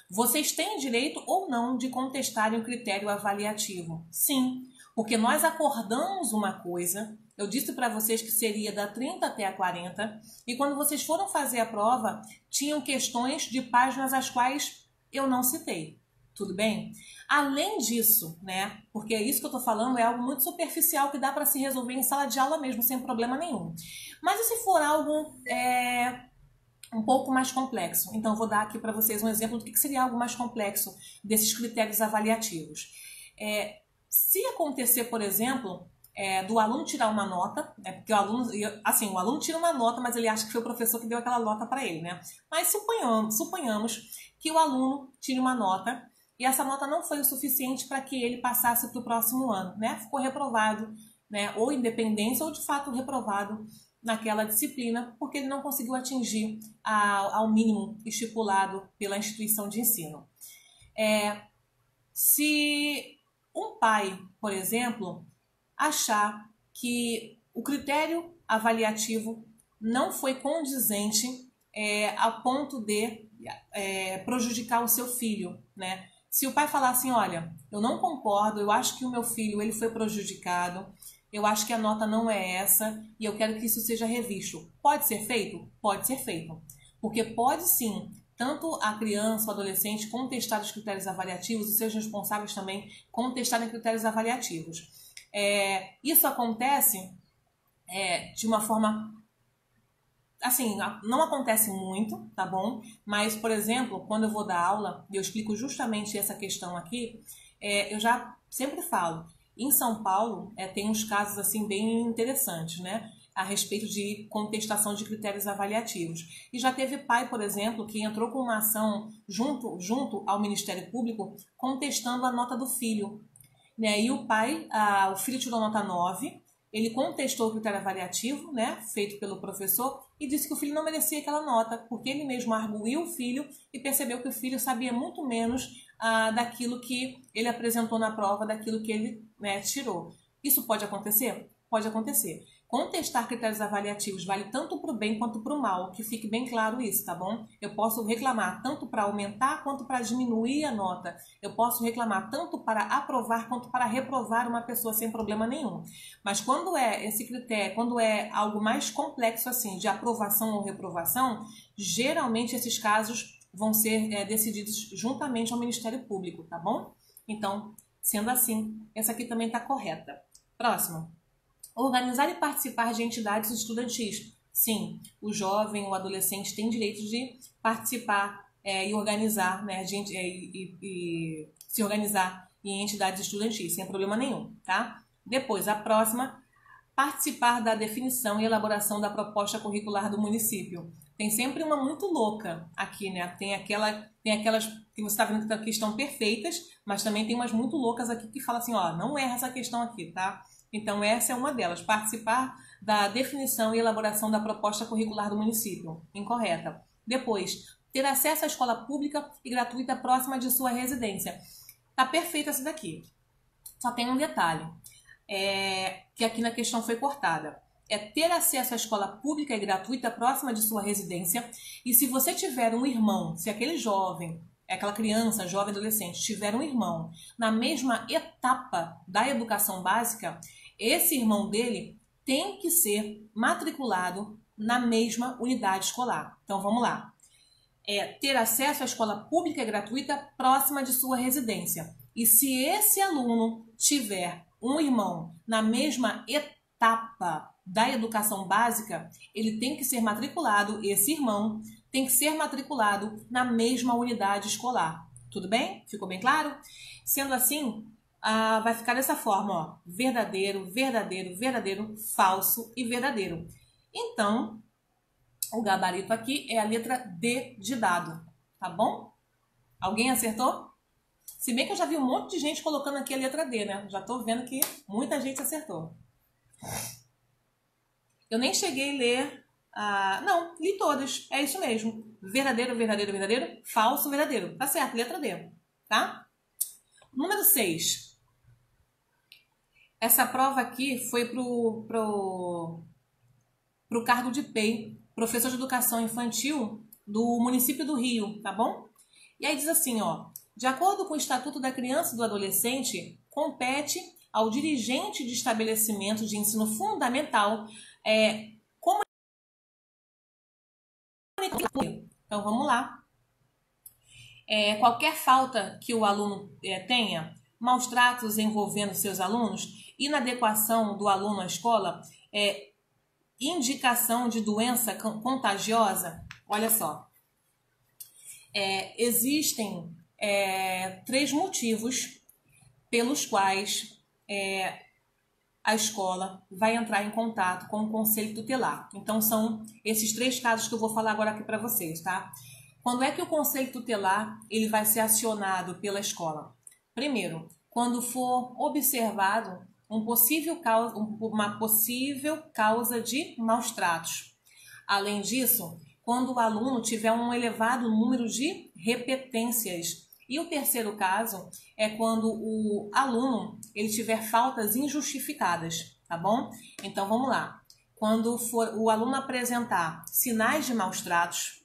Vocês têm direito ou não de contestarem o critério avaliativo? Sim, porque nós acordamos uma coisa, eu disse para vocês que seria da 30 até a 40, e quando vocês foram fazer a prova, tinham questões de páginas as quais eu não citei. Tudo bem? Além disso, né, porque é isso que eu estou falando, é algo muito superficial que dá para se resolver em sala de aula mesmo, sem problema nenhum. Mas e se for algo um pouco mais complexo? Então, vou dar aqui para vocês um exemplo do que seria algo mais complexo desses critérios avaliativos. Se acontecer, por exemplo, do aluno tirar uma nota, porque o aluno tira uma nota, mas ele acha que foi o professor que deu aquela nota para ele, né? Mas suponhamos que o aluno tire uma nota e essa nota não foi o suficiente para que ele passasse para o próximo ano, né? Ficou reprovado, né? Ou independência ou de fato reprovado naquela disciplina, porque ele não conseguiu atingir ao mínimo estipulado pela instituição de ensino. Se um pai, por exemplo, achar que o critério avaliativo não foi condizente a ponto de prejudicar o seu filho, né? Se o pai falar assim, olha, eu não concordo, eu acho que o meu filho ele foi prejudicado, eu acho que a nota não é essa e eu quero que isso seja revisto. Pode ser feito? Pode ser feito. Porque pode sim, tanto a criança, o adolescente contestar os critérios avaliativos e seus responsáveis também contestarem critérios avaliativos. Isso acontece de uma forma, assim, não acontece muito, tá bom? Mas, por exemplo, quando eu vou dar aula e eu explico justamente essa questão aqui, eu já sempre falo, em São Paulo tem uns casos assim bem interessantes, né? A respeito de contestação de critérios avaliativos. E já teve pai, por exemplo, que entrou com uma ação junto ao Ministério Público contestando a nota do filho, né? E o pai, o filho tirou nota 9, ele contestou o critério avaliativo, né, feito pelo professor, e disse que o filho não merecia aquela nota, porque ele mesmo arguiu o filho e percebeu que o filho sabia muito menos daquilo que ele apresentou na prova, daquilo que ele, né, tirou. Isso pode acontecer? Pode acontecer. Contestar critérios avaliativos vale tanto para o bem quanto para o mal, que fique bem claro isso, tá bom? Eu posso reclamar tanto para aumentar quanto para diminuir a nota. Eu posso reclamar tanto para aprovar quanto para reprovar uma pessoa sem problema nenhum. Mas quando é esse critério, quando é algo mais complexo assim, de aprovação ou reprovação, geralmente esses casos vão ser decididos juntamente ao Ministério Público, tá bom? Então, sendo assim, essa aqui também está correta. Próximo. Organizar e participar de entidades estudantis. Sim, o jovem, o adolescente tem direito de participar e organizar, né, e se organizar em entidades estudantis, sem problema nenhum, tá? Depois, a próxima, participar da definição e elaboração da proposta curricular do município. Tem sempre uma muito louca aqui, né? Tem aquelas que você está vendo que aqui estão perfeitas, mas também tem umas muito loucas aqui que falam assim, ó, não erra essa questão aqui, tá? Então, essa é uma delas, participar da definição e elaboração da proposta curricular do município. Incorreta. Depois, ter acesso à escola pública e gratuita próxima de sua residência. Tá perfeita essa daqui. Só tem um detalhe, que aqui na questão foi cortada. É ter acesso à escola pública e gratuita próxima de sua residência. E se você tiver um irmão, se aquele jovem, aquela criança, jovem, adolescente, tiver um irmão na mesma etapa da educação básica, esse irmão dele tem que ser matriculado na mesma unidade escolar. Então, vamos lá. Ter acesso à escola pública e gratuita próxima de sua residência. E se esse aluno tiver um irmão na mesma etapa da educação básica, ele tem que ser matriculado, esse irmão tem que ser matriculado na mesma unidade escolar. Tudo bem? Ficou bem claro? Sendo assim, vai ficar dessa forma, ó, verdadeiro, verdadeiro, verdadeiro, falso e verdadeiro. Então, o gabarito aqui é a letra D de dado, tá bom? Alguém acertou? Se bem que eu já vi um monte de gente colocando aqui a letra D, né? Já tô vendo que muita gente acertou. Eu nem cheguei a ler... não, li todas. É isso mesmo. Verdadeiro, verdadeiro, verdadeiro. Falso, verdadeiro. Tá certo, letra D. Tá? Número 6. Essa prova aqui foi pro cargo de PEI professor de educação infantil do município do Rio, tá bom? E aí diz assim, ó, de acordo com o Estatuto da Criança e do Adolescente, compete ao dirigente de estabelecimento de ensino fundamental Então vamos lá. Qualquer falta que o aluno tenha, maus tratos envolvendo seus alunos, inadequação do aluno à escola, indicação de doença contagiosa, olha só. Existem 3 motivos pelos quais a escola vai entrar em contato com o conselho tutelar. Então, são esses 3 casos que eu vou falar agora aqui para vocês, tá? Quando é que o conselho tutelar ele vai ser acionado pela escola? Primeiro, quando for observado uma possível causa de maus tratos. Além disso, quando o aluno tiver um elevado número de repetências. E o terceiro caso é quando o aluno ele tiver faltas injustificadas, tá bom? Então vamos lá. Quando for o aluno apresentar sinais de maus tratos,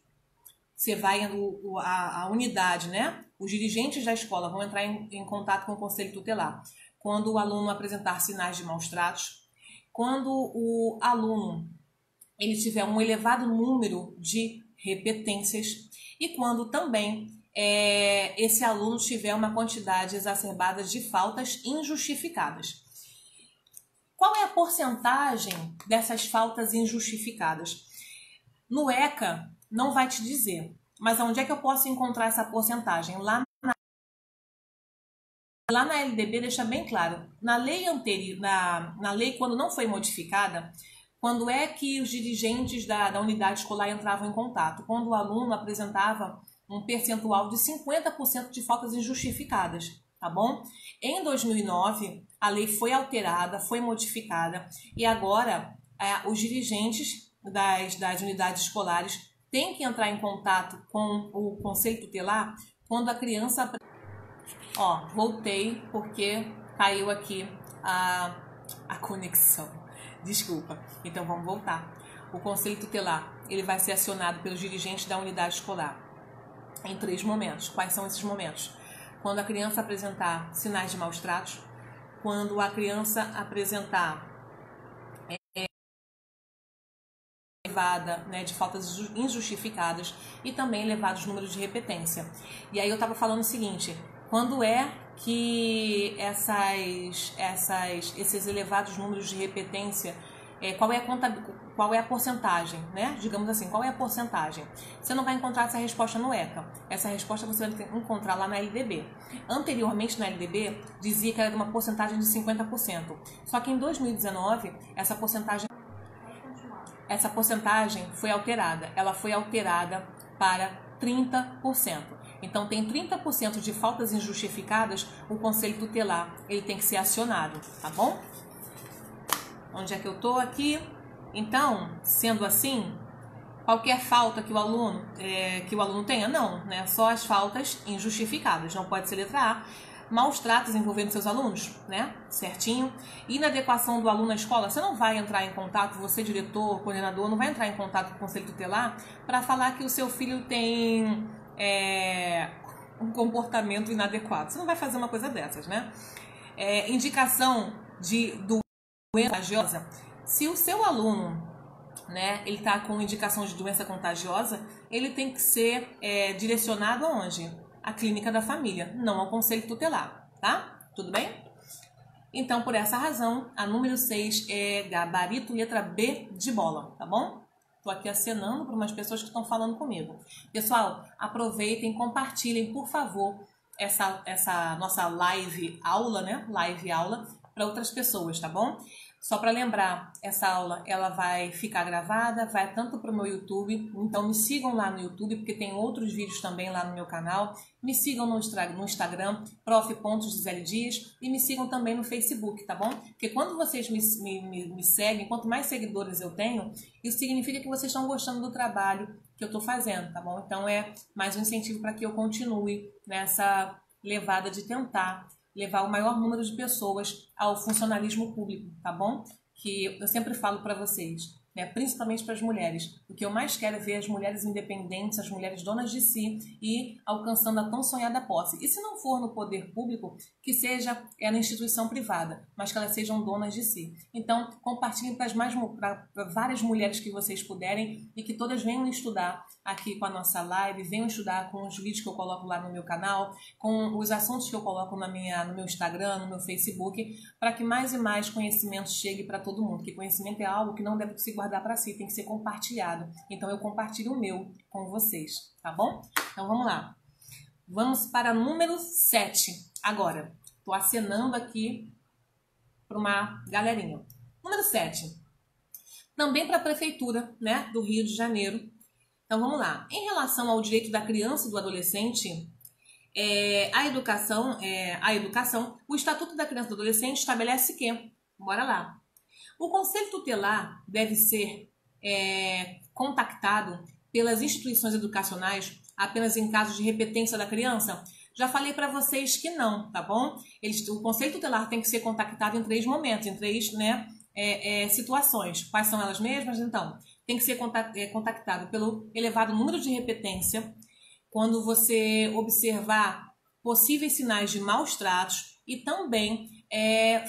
você vai a unidade, né? Os dirigentes da escola vão entrar em contato com o conselho tutelar. Quando o aluno apresentar sinais de maus tratos, quando o aluno ele tiver um elevado número de repetências e quando também esse aluno tiver uma quantidade exacerbada de faltas injustificadas. Qual é a porcentagem dessas faltas injustificadas? No ECA não vai te dizer, mas onde é que eu posso encontrar essa porcentagem? Lá na LDB deixa bem claro, na lei anterior, na lei quando não foi modificada, quando é que os dirigentes da unidade escolar entravam em contato? Quando o aluno apresentava um percentual de 50% de faltas injustificadas, tá bom? Em 2009, a lei foi alterada, foi modificada e agora os dirigentes das unidades escolares têm que entrar em contato com o conselho tutelar quando a criança... Ó, voltei porque caiu aqui a conexão. Desculpa. Então vamos voltar. O conselho tutelar, ele vai ser acionado pelos dirigentes da unidade escolar em 3 momentos. Quais são esses momentos? Quando a criança apresentar sinais de maus tratos, quando a criança apresentar de faltas injustificadas e também elevados números de repetência. E aí eu estava falando o seguinte, quando é que esses elevados números de repetência, qual é a porcentagem, né? Digamos assim, qual é a porcentagem? Você não vai encontrar essa resposta no ECA. Essa resposta você vai encontrar lá na LDB. Anteriormente, na LDB, dizia que era de uma porcentagem de 50%. Só que em 2019, essa porcentagem foi alterada. Ela foi alterada para 30%. Então, tem 30% de faltas injustificadas, o conselho tutelar ele tem que ser acionado, tá bom? Onde é que eu tô aqui? Então, sendo assim, qualquer falta que o aluno tenha, não, né? Só as faltas injustificadas, não pode ser letra A. Maus tratos envolvendo seus alunos, né? Certinho. Inadequação do aluno à escola, você não vai entrar em contato, você diretor, coordenador, não vai entrar em contato com o conselho tutelar para falar que o seu filho tem um comportamento inadequado. Você não vai fazer uma coisa dessas, né? Indicação de doença contagiosa. Se o seu aluno, né, ele está com indicação de doença contagiosa, ele tem que ser direcionado aonde? À clínica da família, não ao conselho tutelar, tá? Tudo bem? Então, por essa razão, a número 6 é gabarito letra B de bola, tá bom? Estou aqui acenando para umas pessoas que estão falando comigo. Pessoal, aproveitem, compartilhem, por favor, essa nossa live aula, né? Live aula para outras pessoas, tá bom? Só para lembrar, essa aula ela vai ficar gravada, vai tanto para o meu YouTube, então me sigam lá no YouTube, porque tem outros vídeos também lá no meu canal. Me sigam no Instagram, prof.gisele.dias, e me sigam também no Facebook, tá bom? Porque quando vocês me seguem, quanto mais seguidores eu tenho, isso significa que vocês estão gostando do trabalho que eu estou fazendo, tá bom? Então é mais um incentivo para que eu continue nessa levada de tentar levar o maior número de pessoas ao funcionalismo público, tá bom? Que eu sempre falo para vocês, né, principalmente para as mulheres. O que eu mais quero é ver as mulheres independentes, as mulheres donas de si e alcançando a tão sonhada posse. E se não for no poder público, que seja na instituição privada, mas que elas sejam donas de si. Então, compartilhem para várias mulheres que vocês puderem e que todas venham estudar aqui com a nossa live, venham estudar com os vídeos que eu coloco lá no meu canal, com os assuntos que eu coloco no meu Instagram, no meu Facebook, para que mais e mais conhecimento chegue para todo mundo, porque conhecimento é algo que não deve se guardar para si, tem que ser compartilhado. Então eu compartilho o meu com vocês, tá bom? Então vamos lá. Vamos para número 7 agora. Estou acenando aqui para uma galerinha. Número 7. Também para a Prefeitura, né, do Rio de Janeiro. Então vamos lá. Em relação ao direito da criança e do adolescente, a educação, o Estatuto da Criança e do Adolescente estabelece que, bora lá, o Conselho Tutelar deve ser contactado pelas instituições educacionais apenas em casos de repetência da criança? Já falei para vocês que não, tá bom? O Conselho Tutelar tem que ser contactado em 3 momentos, em 3, né, situações. Quais são elas mesmas? Então, tem que ser contactado pelo elevado número de repetência, quando você observar possíveis sinais de maus tratos e também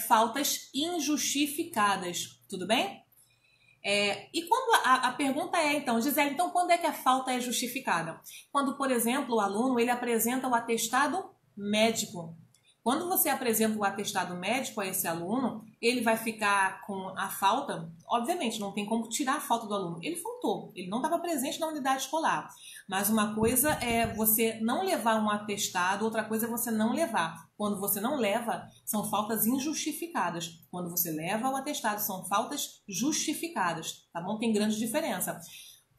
faltas injustificadas, tudo bem? E quando a pergunta é, então, Gisele, então quando é que a falta é justificada? Quando, por exemplo, o aluno ele apresenta o atestado médico. Quando você apresenta o atestado médico a esse aluno, ele vai ficar com a falta, obviamente, não tem como tirar a falta do aluno. Ele faltou, ele não estava presente na unidade escolar. Mas uma coisa é você não levar um atestado, outra coisa é você não levar. Quando você não leva, são faltas injustificadas. Quando você leva o atestado, são faltas justificadas, tá bom? Tem grande diferença.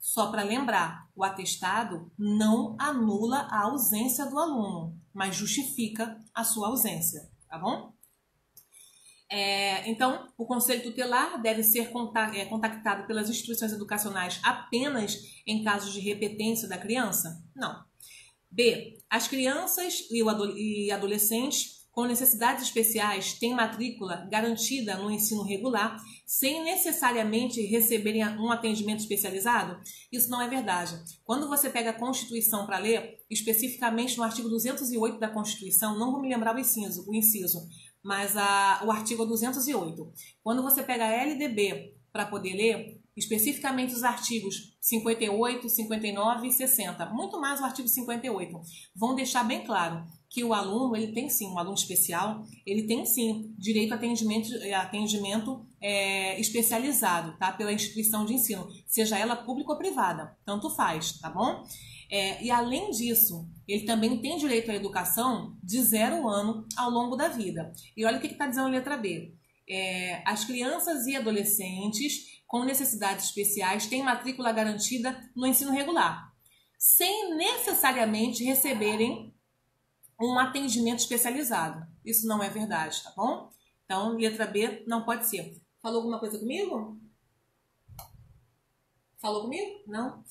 Só para lembrar, o atestado não anula a ausência do aluno, mas justifica a sua ausência, tá bom? Então, o Conselho Tutelar deve ser contactado pelas instituições educacionais apenas em casos de repetência da criança? Não. B. As crianças e adolescentes com necessidades especiais têm matrícula garantida no ensino regular sem necessariamente receberem um atendimento especializado? Isso não é verdade. Quando você pega a Constituição para ler, especificamente no artigo 208 da Constituição, não vou me lembrar o inciso, mas o artigo 208. Quando você pega a LDB para poder ler, especificamente os artigos 58, 59 e 60, muito mais o artigo 58, vão deixar bem claro que o aluno, ele tem sim, um aluno especial, ele tem sim direito a atendimento especializado, tá? Pela instituição de ensino, seja ela pública ou privada, tanto faz, tá bom? E além disso, ele também tem direito à educação de 0 ano ao longo da vida. E olha o que está dizendo a letra B. As crianças e adolescentes com necessidades especiais têm matrícula garantida no ensino regular, sem necessariamente receberem um atendimento especializado. Isso não é verdade, tá bom? Então, letra B não pode ser. Falou alguma coisa comigo? Falou comigo? Não?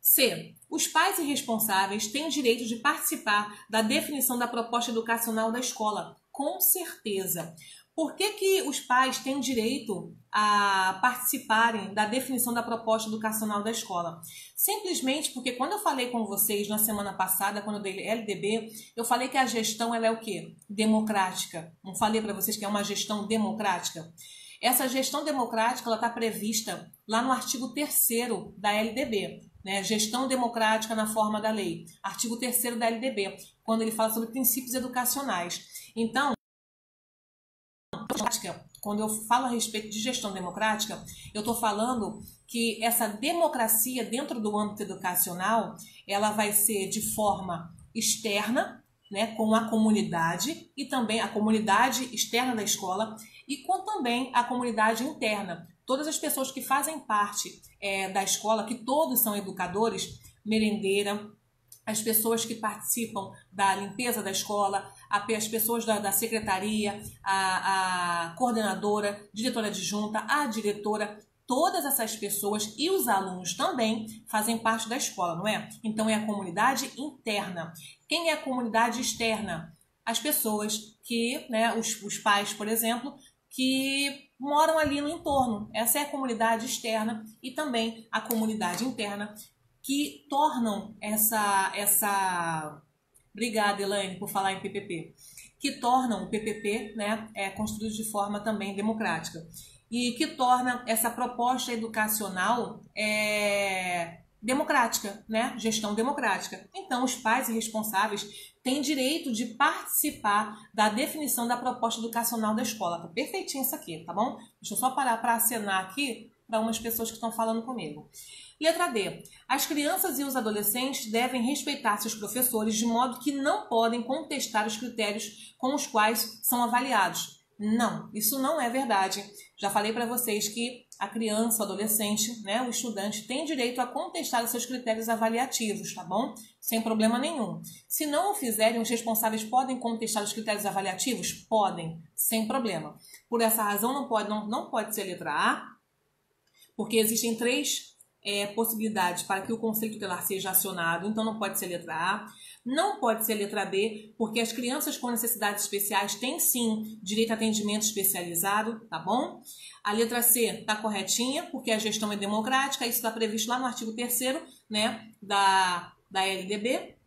C. Os pais e responsáveis têm o direito de participar da definição da proposta educacional da escola. Com certeza. Por que os pais têm direito a participarem da definição da proposta educacional da escola? Simplesmente porque quando eu falei com vocês na semana passada, quando eu dei LDB, eu falei que a gestão ela é o quê? Democrática. Não falei para vocês que é uma gestão democrática? Essa gestão democrática ela está prevista lá no artigo 3º da LDB. Né? Gestão democrática na forma da lei. Artigo 3º da LDB, quando ele fala sobre princípios educacionais. Então, quando eu falo a respeito de gestão democrática, eu estou falando que essa democracia dentro do âmbito educacional, ela vai ser de forma externa, né, com a comunidade e também a comunidade externa da escola e com também a comunidade interna. Todas as pessoas que fazem parte da escola, que todos são educadores, merendeira, as pessoas que participam da limpeza da escola, as pessoas da secretaria, a coordenadora, diretora adjunta, a diretora, todas essas pessoas e os alunos também fazem parte da escola, não é? Então é a comunidade interna. Quem é a comunidade externa? As pessoas que, né, os pais, por exemplo, que moram ali no entorno. Essa é a comunidade externa e também a comunidade interna que tornam essa... Obrigada, Elaine, por falar em PPP. Que tornam o PPP, né, construído de forma também democrática. E que torna essa proposta educacional democrática, né? Gestão democrática. Então, os pais e responsáveis têm direito de participar da definição da proposta educacional da escola. Tá perfeitinho isso aqui, tá bom? Deixa eu só parar para acenar aqui para umas pessoas que estão falando comigo. Letra D. As crianças e os adolescentes devem respeitar seus professores de modo que não podem contestar os critérios com os quais são avaliados. Não, isso não é verdade. Já falei para vocês que a criança, o adolescente, né, o estudante tem direito a contestar os seus critérios avaliativos, tá bom? Sem problema nenhum. Se não o fizerem, os responsáveis podem contestar os critérios avaliativos? Podem, sem problema. Por essa razão, não pode ser letra A, porque existem três possibilidades para que o Conselho Tutelar seja acionado, então não pode ser letra A. Não pode ser letra B, porque as crianças com necessidades especiais têm sim direito a atendimento especializado, tá bom? A letra C está corretinha, porque a gestão é democrática, isso está previsto lá no artigo 3º, né, da LDB.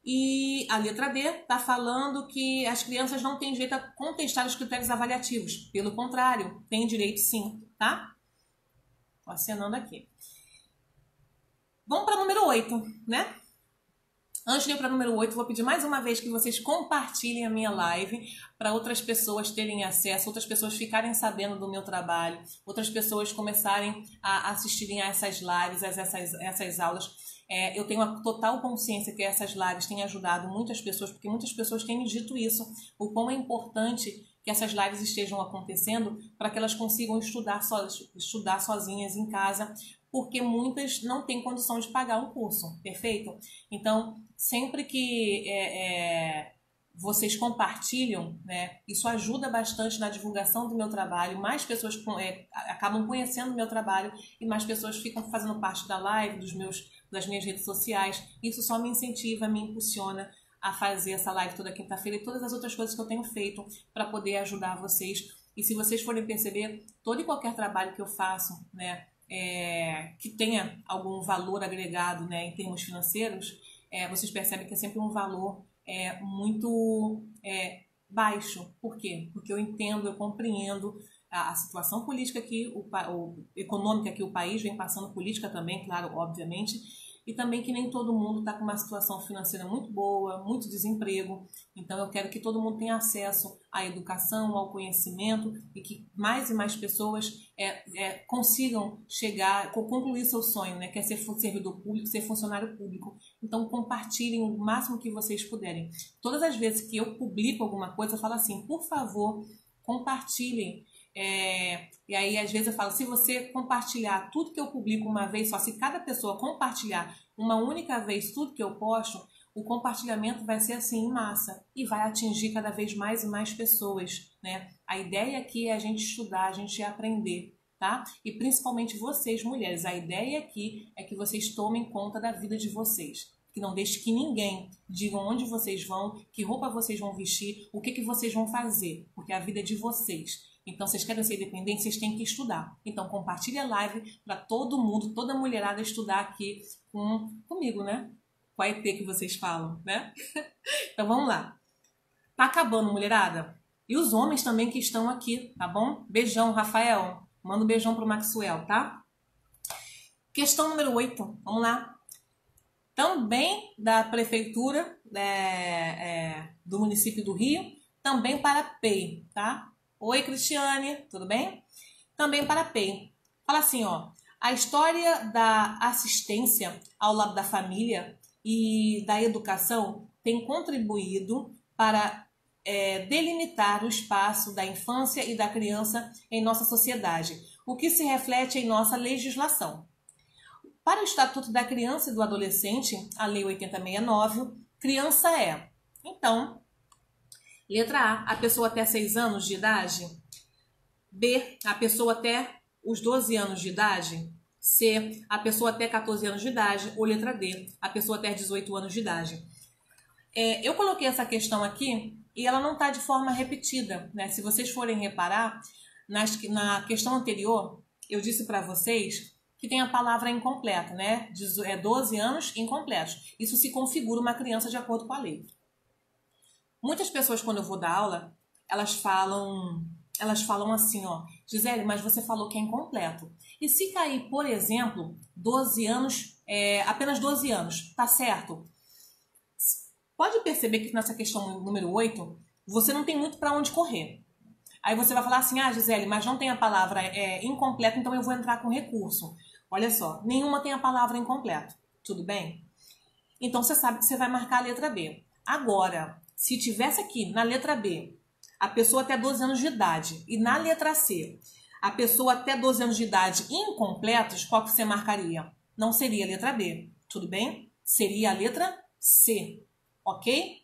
E a letra D está falando que as crianças não têm direito a contestar os critérios avaliativos. Pelo contrário, têm direito sim, tá? Tô acenando aqui. Vamos para o número 8, né? Antes de ir para o número 8, vou pedir mais uma vez que vocês compartilhem a minha live para outras pessoas terem acesso, outras pessoas ficarem sabendo do meu trabalho, outras pessoas começarem a assistirem a essas lives, essas aulas. Eu tenho a total consciência que essas lives têm ajudado muitas pessoas, porque muitas pessoas têm me dito isso, o quão é importante que essas lives estejam acontecendo para que elas consigam estudar sozinhas em casa, porque muitas não têm condição de pagar um curso, perfeito? Então, sempre que vocês compartilham, né, isso ajuda bastante na divulgação do meu trabalho, mais pessoas acabam conhecendo o meu trabalho e mais pessoas ficam fazendo parte da live, das minhas redes sociais. Isso só me incentiva, me impulsiona a fazer essa live toda quinta-feira e todas as outras coisas que eu tenho feito para poder ajudar vocês. E se vocês forem perceber, todo e qualquer trabalho que eu faço, né, que tenha algum valor agregado, né, em termos financeiros, vocês percebem que é sempre um valor muito baixo. Por quê? Porque eu entendo, eu compreendo a situação política que econômica que o país vem passando, política também, claro, obviamente, e também que nem todo mundo está com uma situação financeira muito boa, muito desemprego. Então eu quero que todo mundo tenha acesso à educação, ao conhecimento e que mais e mais pessoas consigam chegar, concluir seu sonho, né? Que é ser servidor público, ser funcionário público. Então compartilhem o máximo que vocês puderem. Todas as vezes que eu publico alguma coisa, eu falo assim, por favor, compartilhem. E aí às vezes eu falo, se você compartilhar tudo que eu publico uma vez só, se cada pessoa compartilhar uma única vez tudo que eu posto, o compartilhamento vai ser assim em massa e vai atingir cada vez mais e mais pessoas, né? A ideia aqui é a gente estudar, a gente aprender, tá? E principalmente vocês, mulheres, a ideia aqui é que vocês tomem conta da vida de vocês. Que não deixe que ninguém diga onde vocês vão, que roupa vocês vão vestir, o que vocês vão fazer, porque a vida é de vocês. Então, vocês querem ser independentes, vocês têm que estudar. Então, compartilhe a live para todo mundo, toda mulherada estudar aqui comigo, né? Com a EP que vocês falam, né? Então, vamos lá. Tá acabando, mulherada? E os homens também que estão aqui, tá bom? Beijão, Rafael. Manda um beijão pro Maxwell, tá? Questão número 8. Vamos lá. Também da prefeitura do município do Rio, também para PEI, tá? Oi, Cristiane, tudo bem? Também para PEI. Fala assim, ó. A história da assistência ao lado da família e da educação tem contribuído para delimitar o espaço da infância e da criança em nossa sociedade, o que se reflete em nossa legislação. Para o Estatuto da Criança e do Adolescente, a Lei 8069, criança é. Então, letra A, a pessoa até 6 anos de idade. B, a pessoa até os 12 anos de idade. C, a pessoa até 14 anos de idade. Ou letra D, a pessoa até 18 anos de idade. Eu coloquei essa questão aqui e ela não está de forma repetida, né? Se vocês forem reparar, Na questão anterior, eu disse para vocês que tem a palavra incompleto, né? 12 anos incompletos. Isso se configura uma criança de acordo com a lei. Muitas pessoas, quando eu vou dar aula, elas falam assim, ó, Gisele, mas você falou que é incompleto. E se cair, por exemplo, 12 anos, apenas 12 anos, tá certo? Pode perceber que nessa questão número 8, você não tem muito para onde correr. Aí você vai falar assim, Gisele, mas não tem a palavra incompleto, então eu vou entrar com recurso. Olha só, nenhuma tem a palavra incompleto, tudo bem? Então você sabe que você vai marcar a letra B. Agora, se tivesse aqui na letra B, a pessoa até 12 anos de idade, e na letra C, a pessoa até 12 anos de idade incompletos, qual que você marcaria? Não seria a letra B, tudo bem? Seria a letra C, ok?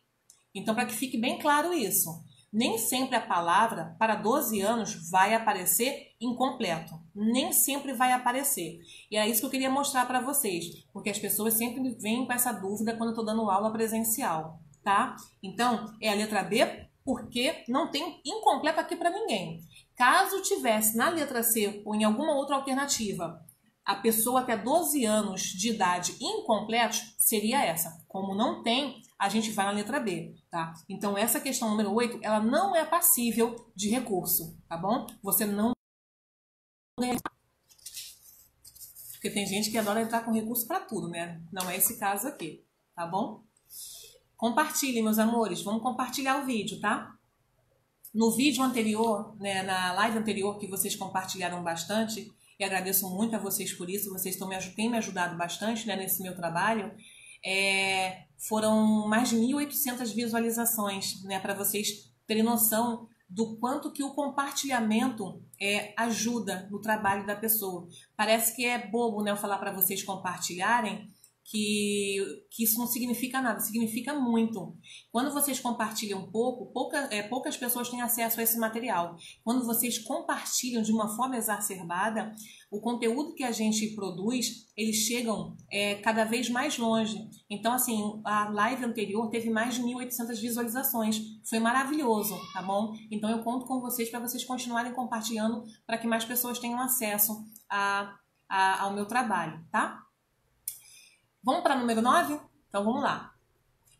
Então, para que fique bem claro isso, nem sempre a palavra para 12 anos vai aparecer incompleto. Nem sempre vai aparecer. E é isso que eu queria mostrar para vocês, porque as pessoas sempre vêm com essa dúvida quando eu estou dando aula presencial, tá? Então, é a letra B, porque não tem incompleto aqui para ninguém. Caso tivesse na letra C ou em alguma outra alternativa, a pessoa até 12 anos de idade incompletos, seria essa. Como não tem, a gente vai na letra B, tá? Então, essa questão número 8, ela não é passível de recurso, tá bom? Você não ganha. Porque tem gente que adora entrar com recurso para tudo, né? Não é esse caso aqui, tá bom? Compartilhem, meus amores. Vamos compartilhar o vídeo, tá? No vídeo anterior, né, na live anterior, que vocês compartilharam bastante, e agradeço muito a vocês por isso, vocês têm me ajudado bastante, né, nesse meu trabalho, foram mais de 1.800 visualizações, né, para vocês terem noção do quanto que o compartilhamento ajuda no trabalho da pessoa. Parece que é bobo, né, eu falar para vocês compartilharem, que isso não significa nada, significa muito. Quando vocês compartilham poucas pessoas têm acesso a esse material. Quando vocês compartilham de uma forma exacerbada, o conteúdo que a gente produz, eles chegam cada vez mais longe. Então, assim, a live anterior teve mais de 1.800 visualizações. Foi maravilhoso, tá bom? Então, eu conto com vocês para vocês continuarem compartilhando para que mais pessoas tenham acesso ao meu trabalho, tá? Vamos para o número 9? Então vamos lá.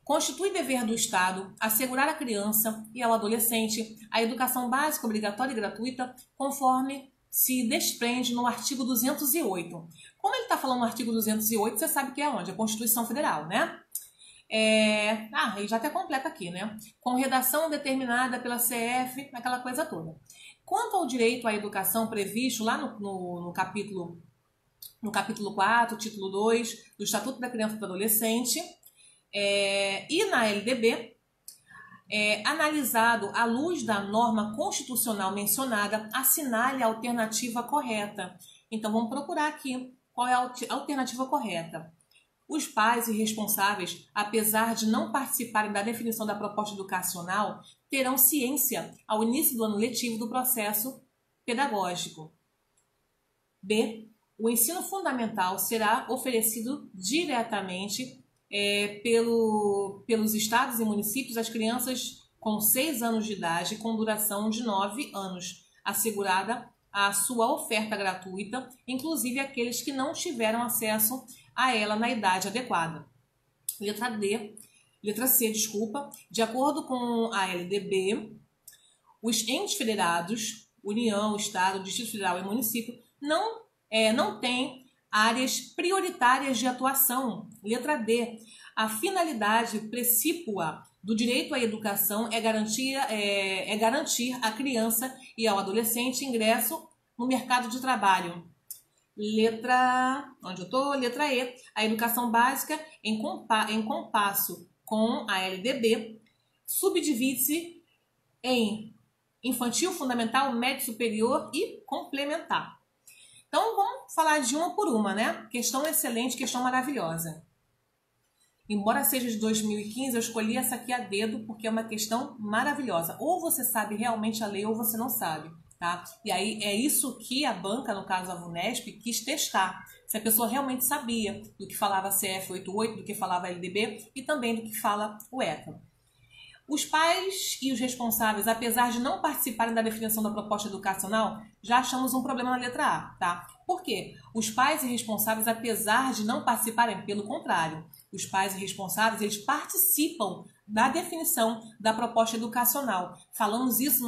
Constitui dever do Estado assegurar à criança e ao adolescente a educação básica obrigatória e gratuita, conforme se desprende no artigo 208. Como ele está falando no artigo 208, você sabe que é onde? A Constituição Federal, né? Ele já até completa aqui, né? Com redação determinada pela CF, aquela coisa toda. Quanto ao direito à educação previsto lá no capítulo 4, título 2, do Estatuto da Criança e do Adolescente, e na LDB, analisado à luz da norma constitucional mencionada, assinale a alternativa correta. Então, vamos procurar aqui qual é a alternativa correta. Os pais e responsáveis, apesar de não participarem da definição da proposta educacional, terão ciência, ao início do ano letivo, do processo pedagógico. B. O ensino fundamental será oferecido diretamente pelos estados e municípios às crianças com 6 anos de idade, com duração de 9 anos, assegurada a sua oferta gratuita, inclusive aqueles que não tiveram acesso a ela na idade adequada. Letra C, de acordo com a LDB, os entes federados, União, Estado, Distrito Federal e município, não tem áreas prioritárias de atuação. Letra D. A finalidade precípua do direito à educação é garantir à criança e ao adolescente ingresso no mercado de trabalho. Letra E. A educação básica, em compasso com a LDB, subdivide-se em infantil, fundamental, médio, superior e complementar. Então, vamos falar de uma por uma, né? Questão excelente, questão maravilhosa. Embora seja de 2015, eu escolhi essa aqui a dedo porque é uma questão maravilhosa. Ou você sabe realmente a lei ou você não sabe, tá? E aí é isso que a banca, no caso a VUNESP, quis testar. Se a pessoa realmente sabia do que falava a CF 88, do que falava a LDB e também do que fala o ECA. Os pais e os responsáveis, apesar de não participarem da definição da proposta educacional, já achamos um problema na letra A, tá? Por quê? Os pais e responsáveis, apesar de não participarem, pelo contrário, os pais e responsáveis, eles participam da definição da proposta educacional. Falamos isso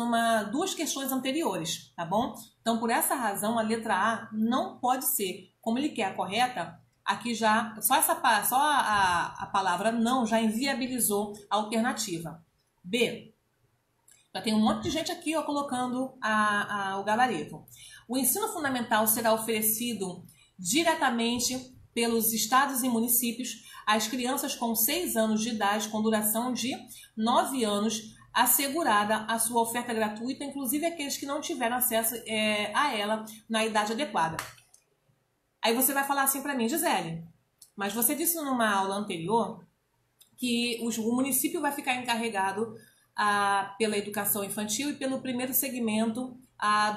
duas questões anteriores, tá bom? Então, por essa razão, a letra A não pode ser, como ele quer a correta, aqui já, só a palavra não já inviabilizou a alternativa. B. Já tem um monte de gente aqui ó, colocando o gabarito. O ensino fundamental será oferecido diretamente pelos estados e municípios às crianças com 6 anos de idade, com duração de 9 anos, assegurada a sua oferta gratuita, inclusive aqueles que não tiveram acesso a ela na idade adequada. Aí você vai falar assim para mim, Gisele, mas você disse numa aula anterior que o município vai ficar encarregado pela educação infantil e pelo primeiro segmento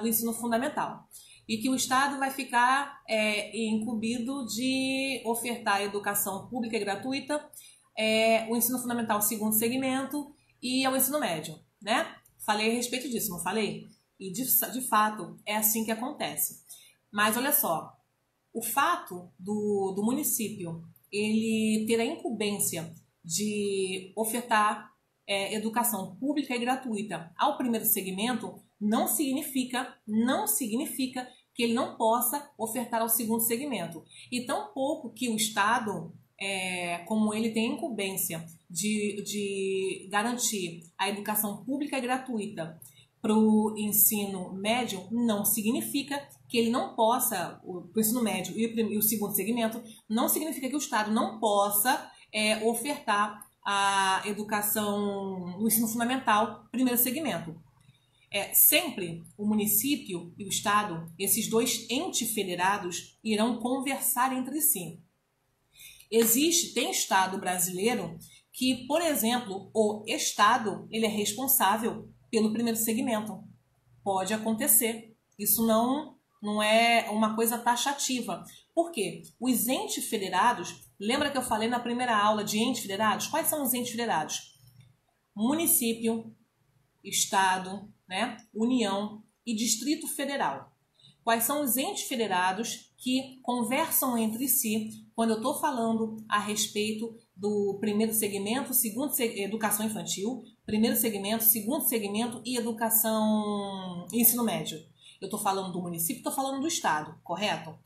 do ensino fundamental. E que o Estado vai ficar incumbido de ofertar a educação pública e gratuita, o ensino fundamental segundo segmento e o ensino médio, né? Falei a respeito disso, não falei? E de fato é assim que acontece. Mas olha só, o fato do município ele ter a incumbência de ofertar educação pública e gratuita ao primeiro segmento não significa que ele não possa ofertar ao segundo segmento. E tampouco que o Estado, como ele tem incumbência de garantir a educação pública e gratuita para o ensino médio, não significa que ele não possa, o ensino médio e o segundo segmento, não significa que o Estado não possa ofertar a educação no ensino fundamental, primeiro segmento. Sempre o município e o Estado, esses dois entes federados, irão conversar entre si. Tem Estado brasileiro que, por exemplo, o Estado ele é responsável pelo primeiro segmento. Pode acontecer. Isso não é uma coisa taxativa. Por quê? Os entes federados, lembra que eu falei na primeira aula de entes federados? Quais são os entes federados? Município, Estado, né? União e Distrito Federal. Quais são os entes federados que conversam entre si quando eu estou falando a respeito do primeiro segmento, educação infantil, primeiro segmento, segundo segmento e ensino médio? Eu estou falando do município, estou falando do Estado, correto?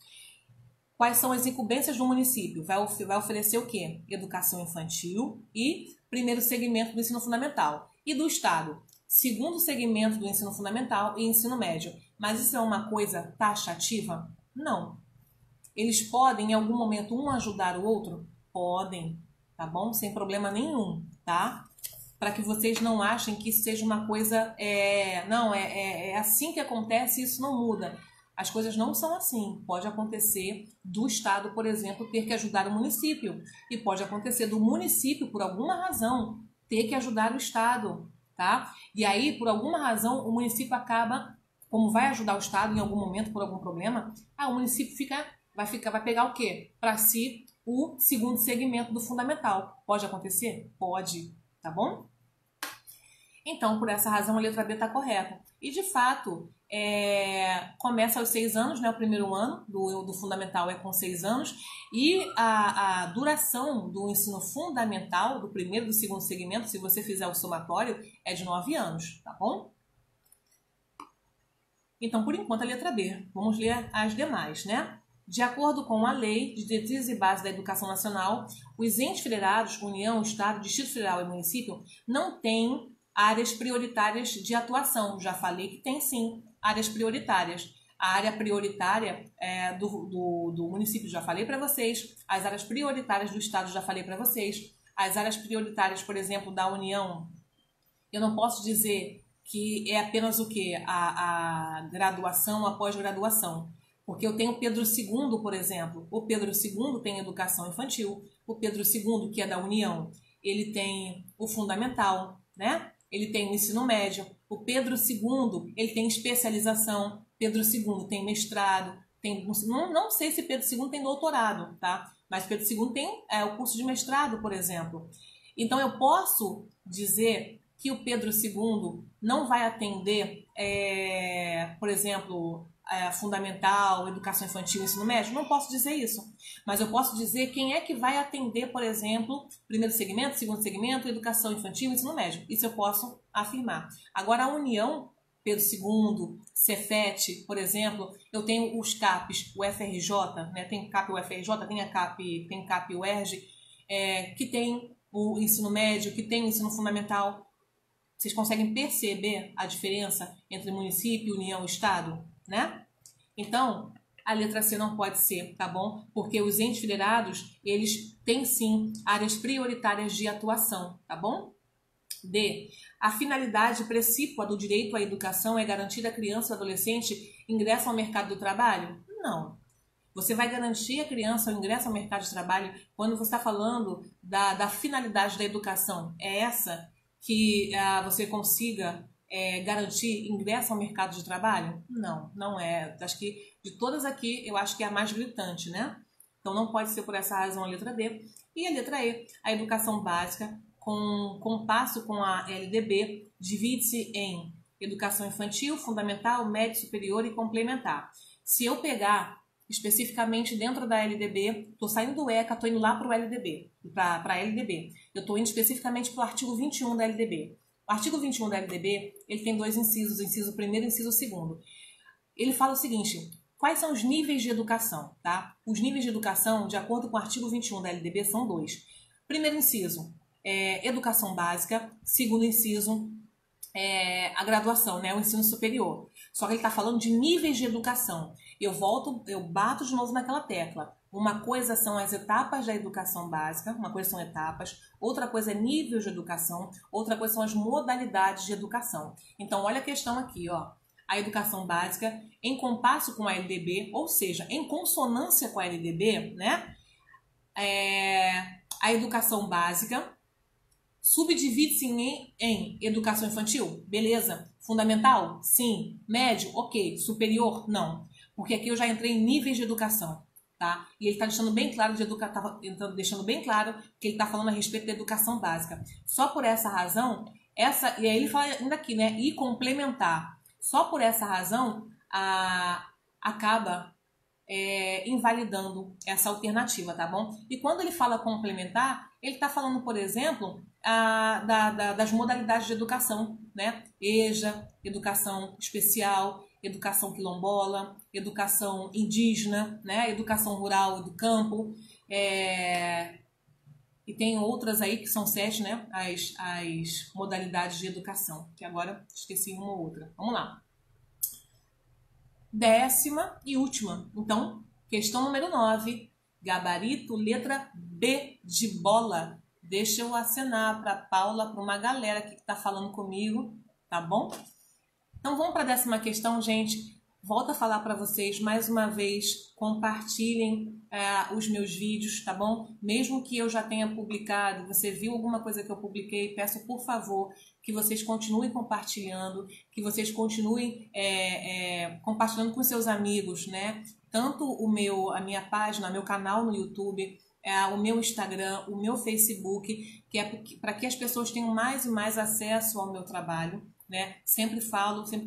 Quais são as incumbências do município? Vai oferecer o quê? Educação infantil e primeiro segmento do ensino fundamental. E do Estado? Segundo segmento do ensino fundamental e ensino médio. Mas isso é uma coisa taxativa? Não. Eles podem, em algum momento, um ajudar o outro? Podem, tá bom? Sem problema nenhum, tá? Para que vocês não achem que isso seja uma coisa... Não, é assim que acontece e isso não muda. As coisas não são assim. Pode acontecer do Estado, por exemplo, ter que ajudar o município. E pode acontecer do município, por alguma razão, ter que ajudar o Estado, tá? E aí, por alguma razão, o município acaba, como vai ajudar o Estado em algum momento, por algum problema, o município vai pegar o quê? Para si, o segundo segmento do fundamental. Pode acontecer? Pode, tá bom? Então, por essa razão, a letra B está correta. E, de fato, começa aos 6 anos, né? O primeiro ano do fundamental é com 6 anos. E a duração do ensino fundamental, do primeiro e do segundo segmento, se você fizer o somatório, é de 9 anos, tá bom? Então, por enquanto, a letra B. Vamos ler as demais, né? De acordo com a Lei de Diretrizes e Bases da Educação Nacional, os entes federados, União, Estado, Distrito Federal e Município, não têm áreas prioritárias de atuação. Já falei que tem sim áreas prioritárias. A área prioritária do município já falei para vocês. As áreas prioritárias do Estado já falei para vocês. As áreas prioritárias, por exemplo, da União, eu não posso dizer que é apenas o quê? A graduação, a pós-graduação. Porque eu tenho o Pedro II, por exemplo. O Pedro II tem educação infantil. O Pedro II, que é da União, ele tem o fundamental, né? Ele tem o ensino médio. O Pedro II, ele tem especialização. Pedro II tem mestrado. Não sei se Pedro II tem doutorado, tá? Mas Pedro II tem o curso de mestrado, por exemplo. Então, eu posso dizer que o Pedro II não vai atender, por exemplo, fundamental, educação infantil, ensino médio? Não posso dizer isso. Mas eu posso dizer quem é que vai atender, por exemplo, primeiro segmento, segundo segmento, educação infantil, ensino médio. Isso eu posso afirmar. Agora, a União, Pedro II, Cefet, por exemplo, eu tenho os CAPs, o FRJ, né? Tem CAP UFRJ, tem CAP UERJ, que tem o ensino médio, que tem o ensino fundamental. Vocês conseguem perceber a diferença entre município, união e estado, né? Então, a letra C não pode ser, tá bom? Porque os entes federados, eles têm sim áreas prioritárias de atuação, tá bom? D. A finalidade precípua do direito à educação é garantir à criança e adolescente ingresso ao mercado do trabalho? Não. Você vai garantir à criança o ingresso ao mercado de trabalho quando você está falando da finalidade da educação. É essa que você consiga garantir ingresso ao mercado de trabalho? Não, não é. Acho que de todas aqui, eu acho que é a mais gritante, né? Então não pode ser por essa razão a letra D. E a letra E, a educação básica, com compasso com a LDB, divide-se em educação infantil, fundamental, médio, superior e complementar. Se eu pegar especificamente dentro da LDB, estou saindo do ECA, estou indo lá para o LDB, para a LDB. Eu estou indo especificamente para o artigo 21 da LDB. O artigo 21 da LDB, ele tem dois incisos, inciso primeiro e inciso segundo. Ele fala o seguinte: quais são os níveis de educação, tá? Os níveis de educação, de acordo com o artigo 21 da LDB, são dois. Primeiro inciso, educação básica. Segundo inciso, a graduação, né? O ensino superior. Só que ele está falando de níveis de educação. Eu bato de novo naquela tecla. Uma coisa são as etapas da educação básica, uma coisa são etapas, outra coisa é nível de educação, outra coisa são as modalidades de educação. Então, olha a questão aqui, ó. A educação básica, em compasso com a LDB, ou seja, em consonância com a LDB, né? A educação básica subdivide-se em educação infantil? Beleza. Fundamental? Sim. Médio? Ok. Superior? Não. Porque aqui eu já entrei em níveis de educação, tá? E ele está deixando bem claro deixando bem claro que ele está falando a respeito da educação básica. Só por essa razão, e aí ele fala ainda aqui, né? E complementar. Só por essa razão, acaba invalidando essa alternativa, tá bom? E quando ele fala complementar, ele está falando, por exemplo, das modalidades de educação, né? EJA, educação especial, educação quilombola, educação indígena, né? Educação rural do campo, e tem outras aí que são 7, né? As modalidades de educação, que agora esqueci uma ou outra. Vamos lá. 10ª e última. Então, questão número 9. Gabarito, letra B de bola. Deixa eu acenar para Paula, para uma galera aqui que está falando comigo, tá bom? Então, vamos para a 10ª questão, gente. Volto a falar para vocês mais uma vez, compartilhem os meus vídeos, tá bom? Mesmo que eu já tenha publicado, você viu alguma coisa que eu publiquei, peço por favor que vocês continuem compartilhando, que vocês continuem compartilhando com seus amigos, né? Tanto a minha página, meu canal no YouTube, o meu Instagram, o meu Facebook, que é para que as pessoas tenham mais e mais acesso ao meu trabalho, né? Sempre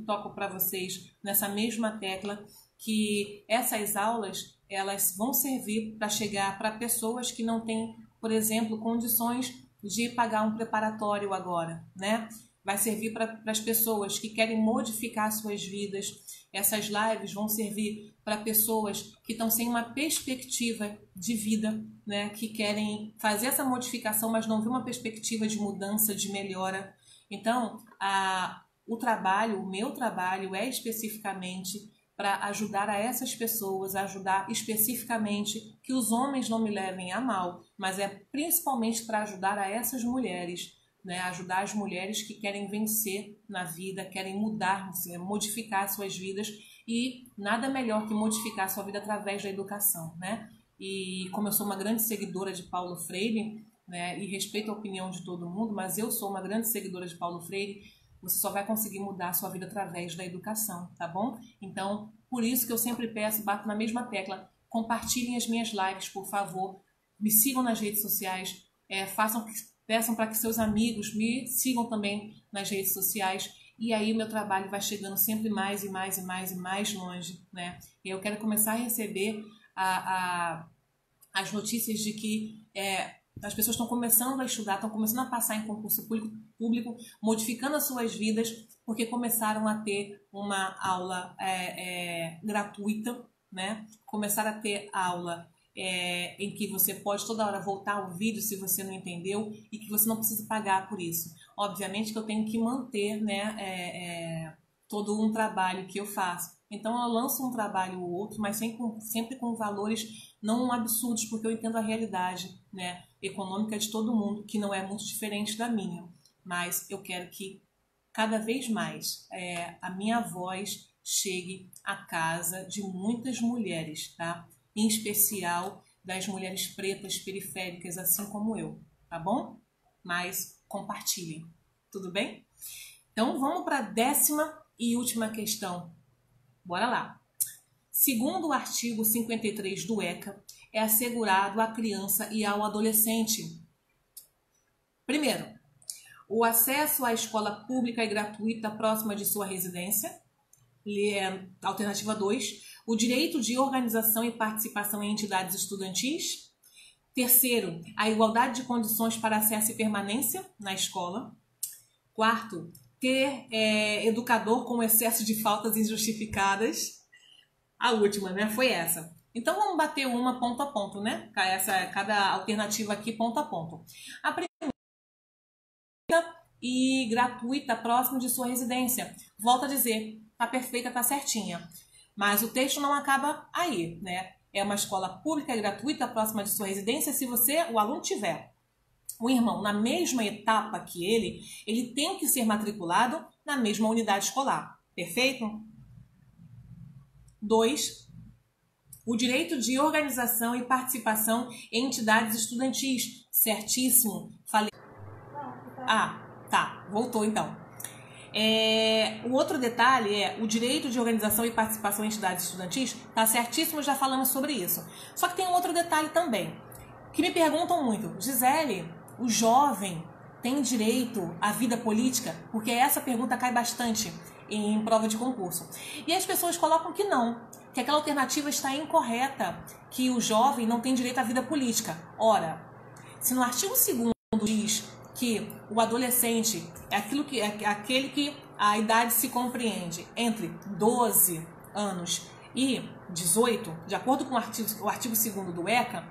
toco para vocês nessa mesma tecla que essas aulas elas vão servir para chegar para pessoas que não têm, por exemplo, condições de pagar um preparatório agora, né? Vai servir para as pessoas que querem modificar suas vidas. Essas lives vão servir para pessoas que estão sem uma perspectiva de vida, né? Que querem fazer essa modificação, mas não vê uma perspectiva de mudança, de melhora. Então, o meu trabalho é especificamente para ajudar a essas pessoas, ajudar especificamente que os homens não me levem a mal, mas é principalmente para ajudar a essas mulheres, né? Ajudar as mulheres que querem vencer na vida, querem mudar, modificar suas vidas, e nada melhor que modificar sua vida através da educação, né? E como eu sou uma grande seguidora de Paulo Freire, né, e respeito a opinião de todo mundo, mas eu sou uma grande seguidora de Paulo Freire, você só vai conseguir mudar a sua vida através da educação, tá bom? Então, por isso que eu sempre peço, bato na mesma tecla, compartilhem as minhas lives, por favor, me sigam nas redes sociais, façam peçam para que seus amigos me sigam também nas redes sociais. E aí o meu trabalho vai chegando sempre mais e mais e mais e mais longe, né? E eu quero começar a receber as notícias de que as pessoas estão começando a estudar, estão começando a passar em concurso público, modificando as suas vidas, porque começaram a ter uma aula gratuita, né? Começaram a ter aula em que você pode toda hora voltar ao vídeo se você não entendeu e que você não precisa pagar por isso. Obviamente que eu tenho que manter, né, todo um trabalho que eu faço. Então eu lanço um trabalho ou outro, mas sempre com valores não absurdos, porque eu entendo a realidade, né, econômica de todo mundo, que não é muito diferente da minha. Mas eu quero que cada vez mais a minha voz chegue à casa de muitas mulheres, tá? Em especial das mulheres pretas periféricas, assim como eu, tá bom? Mas compartilhem, tudo bem? Então vamos para a 10ª e última questão. Bora lá. Segundo o artigo 53 do ECA, é assegurado à criança e ao adolescente. Primeiro, o acesso à escola pública e gratuita próxima de sua residência. Alternativa 2, o direito de organização e participação em entidades estudantis. Terceiro, a igualdade de condições para acesso e permanência na escola. Quarto, ter educador com excesso de faltas injustificadas. A última, né? Foi essa. Então vamos bater uma ponto a ponto, né? Cada alternativa aqui ponto a ponto. A primeira e gratuita próximo de sua residência. Volto a dizer, tá perfeita, tá certinha. Mas o texto não acaba aí, né? É uma escola pública e gratuita próxima de sua residência se o aluno tiver o irmão na mesma etapa que ele tem que ser matriculado na mesma unidade escolar. Perfeito? 2. O direito de organização e participação em entidades estudantis. Certíssimo. Falei. Tá. Voltou então. O outro detalhe é o direito de organização e participação em entidades estudantis. Tá certíssimo, já falamos sobre isso. Só que tem um outro detalhe também, que me perguntam muito. Gisele, o jovem tem direito à vida política? Porque essa pergunta cai bastante em prova de concurso. E as pessoas colocam que não, que aquela alternativa está incorreta, que o jovem não tem direito à vida política. Ora, se no artigo 2º diz que o adolescente é aquele que a idade se compreende entre 12 anos e 18, de acordo com o artigo 2º do ECA,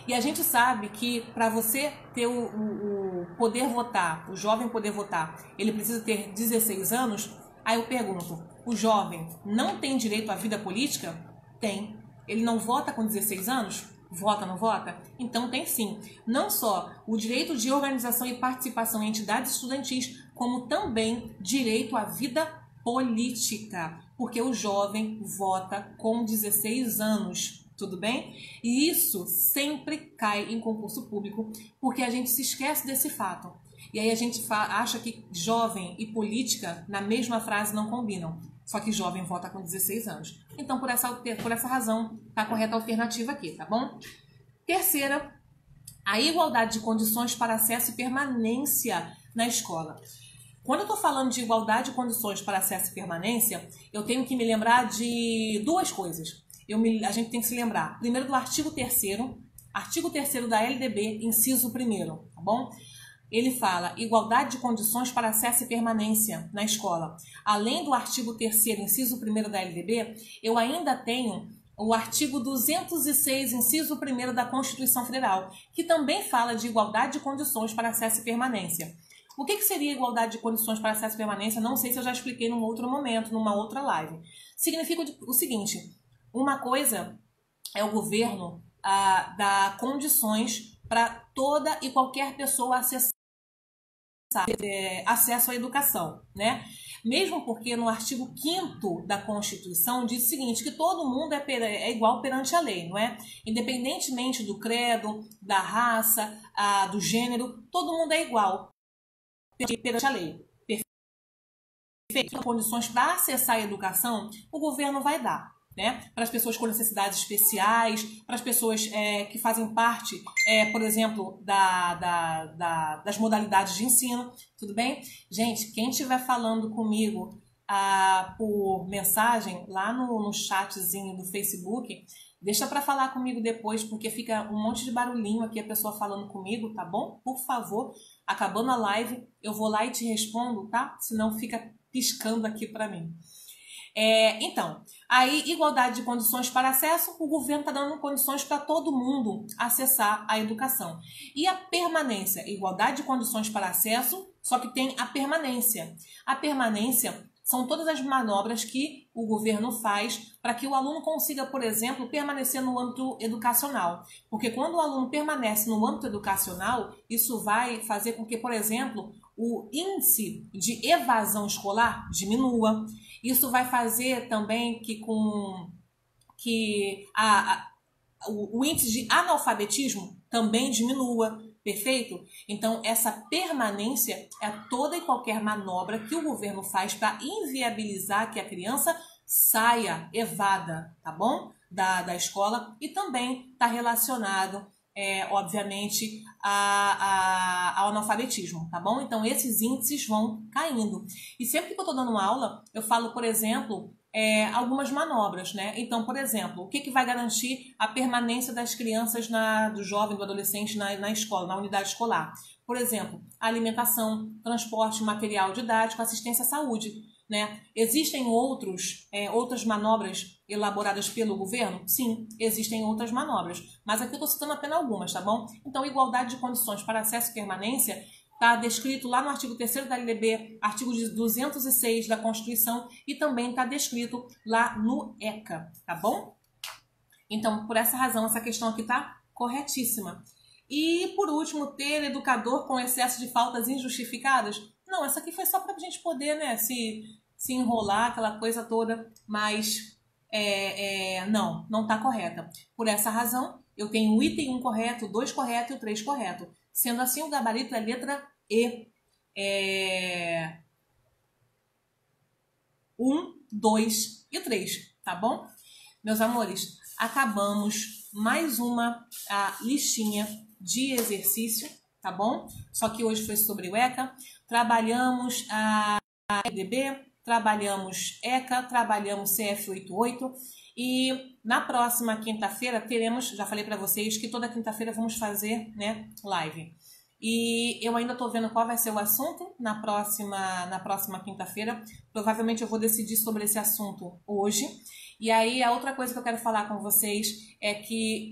e a gente sabe que para você ter o poder votar, o jovem poder votar, ele precisa ter 16 anos. Aí eu pergunto, o jovem não tem direito à vida política? Tem. Ele não vota com 16 anos? Vota, não vota? Então tem sim. Não só o direito de organização e participação em entidades estudantis, como também direito à vida política, porque o jovem vota com 16 anos, tudo bem? E isso sempre cai em concurso público, porque a gente se esquece desse fato. E aí a gente acha que jovem e política na mesma frase não combinam. Só que jovem vota com 16 anos. Então, por essa razão, está a correta alternativa aqui, tá bom? Terceira, a igualdade de condições para acesso e permanência na escola. Quando eu estou falando de igualdade de condições para acesso e permanência, eu tenho que me lembrar de duas coisas. A gente tem que se lembrar, primeiro, do artigo 3º da LDB, inciso 1º, tá bom? Ele fala igualdade de condições para acesso e permanência na escola. Além do artigo 3º, inciso 1º da LDB, eu ainda tenho o artigo 206, inciso 1º da Constituição Federal, que também fala de igualdade de condições para acesso e permanência. O que seria igualdade de condições para acesso e permanência? Não sei se eu já expliquei num outro momento, numa outra live. Significa o seguinte, uma coisa é o governo dar condições para toda e qualquer pessoa acessar acesso à educação, né? Mesmo porque no artigo 5º da Constituição diz o seguinte, que todo mundo é igual perante a lei, não é? Independentemente do credo, da raça, do gênero, todo mundo é igual perante a lei. Perfeito. Condições para acessar a educação, o governo vai dar. né? Para as pessoas com necessidades especiais, para as pessoas que fazem parte, por exemplo, das modalidades de ensino, tudo bem? Gente, quem estiver falando comigo por mensagem lá no chatzinho do Facebook, deixa para falar comigo depois, porque fica um monte de barulhinho aqui, a pessoa falando comigo, tá bom? Por favor, acabando a live, eu vou lá e te respondo, tá? Senão fica piscando aqui para mim. Então, aí, igualdade de condições para acesso, o governo está dando condições para todo mundo acessar a educação. E a permanência, igualdade de condições para acesso, só que tem a permanência. A permanência são todas as manobras que o governo faz para que o aluno consiga, por exemplo, permanecer no âmbito educacional. Porque quando o aluno permanece no âmbito educacional, isso vai fazer com que, por exemplo, o índice de evasão escolar diminua. Isso vai fazer também que o índice de analfabetismo também diminua. Perfeito? Então, essa permanência é toda e qualquer manobra que o governo faz para inviabilizar que a criança saia, evada, tá bom? Da escola, e também está relacionado, obviamente, ao analfabetismo, tá bom? Então, esses índices vão caindo. E sempre que eu estou dando aula, eu falo, por exemplo, algumas manobras, né? Então, por exemplo, o que vai garantir a permanência das crianças, do jovem, do adolescente na escola, na unidade escolar? Por exemplo, alimentação, transporte, material didático, assistência à saúde, né? Existem outras manobras elaboradas pelo governo? Sim, existem outras manobras, mas aqui eu estou citando apenas algumas, tá bom? Então, igualdade de condições para acesso e permanência está descrito lá no artigo 3º da LDB, artigo 206 da Constituição, e também está descrito lá no ECA, tá bom? Então, por essa razão, essa questão aqui está corretíssima. E, por último, ter educador com excesso de faltas injustificadas? Não, essa aqui foi só para a gente poder, né, se enrolar, aquela coisa toda, mas não está correta. Por essa razão, eu tenho o item 1 correto, o 2 correto e o 3 correto. Sendo assim, o gabarito é a letra E. 1, 2 e 3, tá bom? Meus amores, acabamos mais uma listinha de exercício, tá bom? Só que hoje foi sobre o ECA. Trabalhamos a LDB, trabalhamos ECA, trabalhamos CF88 e na próxima quinta-feira teremos, já falei para vocês que toda quinta-feira vamos fazer, né, live. E eu ainda estou vendo qual vai ser o assunto na próxima quinta-feira. Provavelmente eu vou decidir sobre esse assunto hoje. E aí a outra coisa que eu quero falar com vocês é que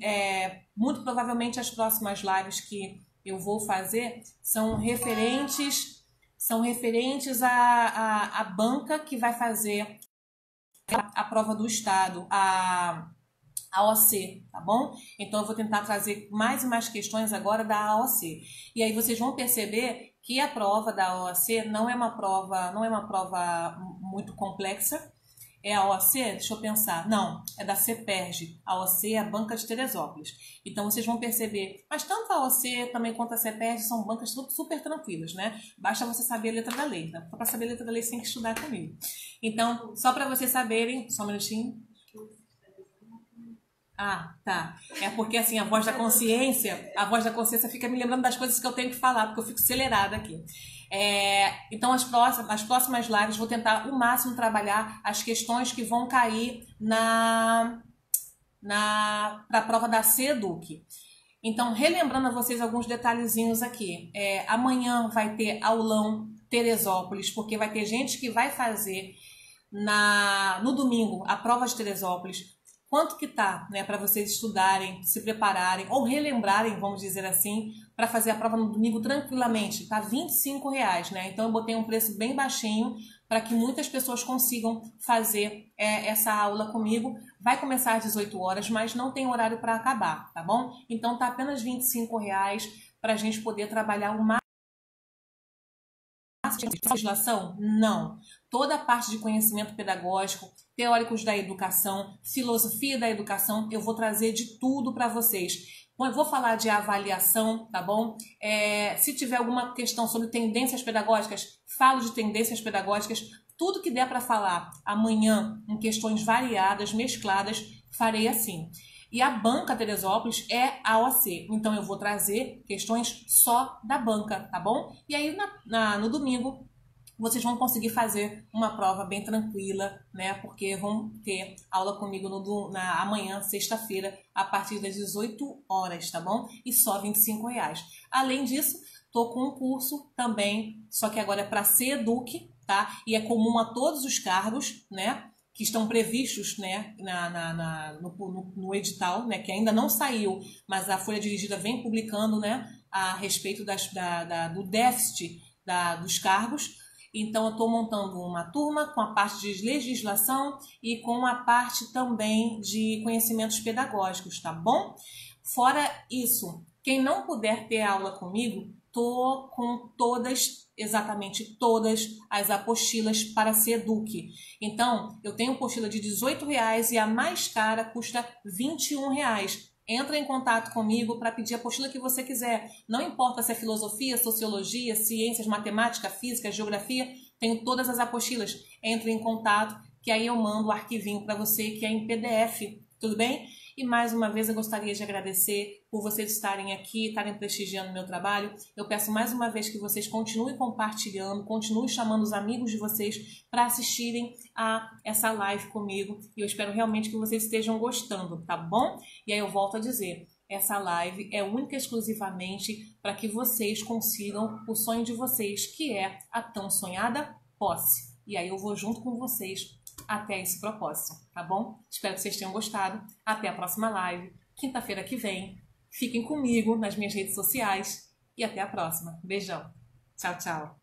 muito provavelmente as próximas lives que eu vou fazer são referentes à banca que vai fazer a prova do Estado, a AOC, tá bom? Então eu vou tentar trazer mais e mais questões agora da AOC. E aí vocês vão perceber que a prova da AOC não é uma prova muito complexa. É a OAC? Deixa eu pensar. Não, é da CEPERJ. A OAC é a Banca de Teresópolis. Então, vocês vão perceber. Mas tanto a OAC também quanto a CEPERJ são bancas super tranquilas, né? Basta você saber a letra da lei. Tá? Para saber a letra da lei, você tem que estudar comigo. Então, só para vocês saberem... Só um minutinho. Ah, tá. É porque, assim, a voz da consciência fica me lembrando das coisas que eu tenho que falar, porque eu fico acelerada aqui. Então, as próximas lives vou tentar o máximo trabalhar as questões que vão cair para a prova da CEDUC. Então, relembrando a vocês alguns detalhezinhos aqui. Amanhã vai ter aulão Teresópolis, porque vai ter gente que vai fazer no domingo a prova de Teresópolis. Quanto que tá, né, para vocês estudarem, se prepararem ou relembrarem, vamos dizer assim, para fazer a prova no domingo tranquilamente, tá? R$25, né? Então eu botei um preço bem baixinho para que muitas pessoas consigam fazer essa aula comigo. Vai começar às 18 horas, mas não tem horário para acabar, tá bom? Então tá apenas R$25 para a gente poder trabalhar o máximo. Legislação? Não. Toda a parte de conhecimento pedagógico, teóricos da educação, filosofia da educação, eu vou trazer de tudo para vocês. Bom, eu vou falar de avaliação, tá bom? Se tiver alguma questão sobre tendências pedagógicas, falo de tendências pedagógicas. Tudo que der para falar amanhã em questões variadas, mescladas, farei assim. E a banca Teresópolis é a OAC, então eu vou trazer questões só da banca, tá bom? E aí no domingo vocês vão conseguir fazer uma prova bem tranquila, né? Porque vão ter aula comigo amanhã, sexta-feira, a partir das 18 horas, tá bom? E só R$25. Além disso, tô com um curso também, só que agora é para CEDUC, tá? E é comum a todos os cargos, né? Que estão previstos, né, no edital, né, que ainda não saiu, mas a Folha Dirigida vem publicando, né, a respeito do déficit dos cargos. Então, eu estou montando uma turma com a parte de legislação e com a parte também de conhecimentos pedagógicos, tá bom? Fora isso, quem não puder ter aula comigo, tô com exatamente todas as apostilas para CEDUC. Então, eu tenho apostila de R$18 e a mais cara custa R$21. Entra em contato comigo para pedir a apostila que você quiser. Não importa se é filosofia, sociologia, ciências, matemática, física, geografia, tenho todas as apostilas. Entre em contato que aí eu mando o arquivinho para você que é em PDF, tudo bem? E mais uma vez eu gostaria de agradecer por vocês estarem aqui, estarem prestigiando o meu trabalho. Eu peço mais uma vez que vocês continuem compartilhando, continuem chamando os amigos de vocês para assistirem a essa live comigo. E eu espero realmente que vocês estejam gostando, tá bom? E aí eu volto a dizer, essa live é única e exclusivamente para que vocês consigam o sonho de vocês, que é a tão sonhada posse. E aí eu vou junto com vocês até esse propósito, tá bom? Espero que vocês tenham gostado. Até a próxima live, quinta-feira que vem. Fiquem comigo nas minhas redes sociais e até a próxima. Beijão. Tchau, tchau.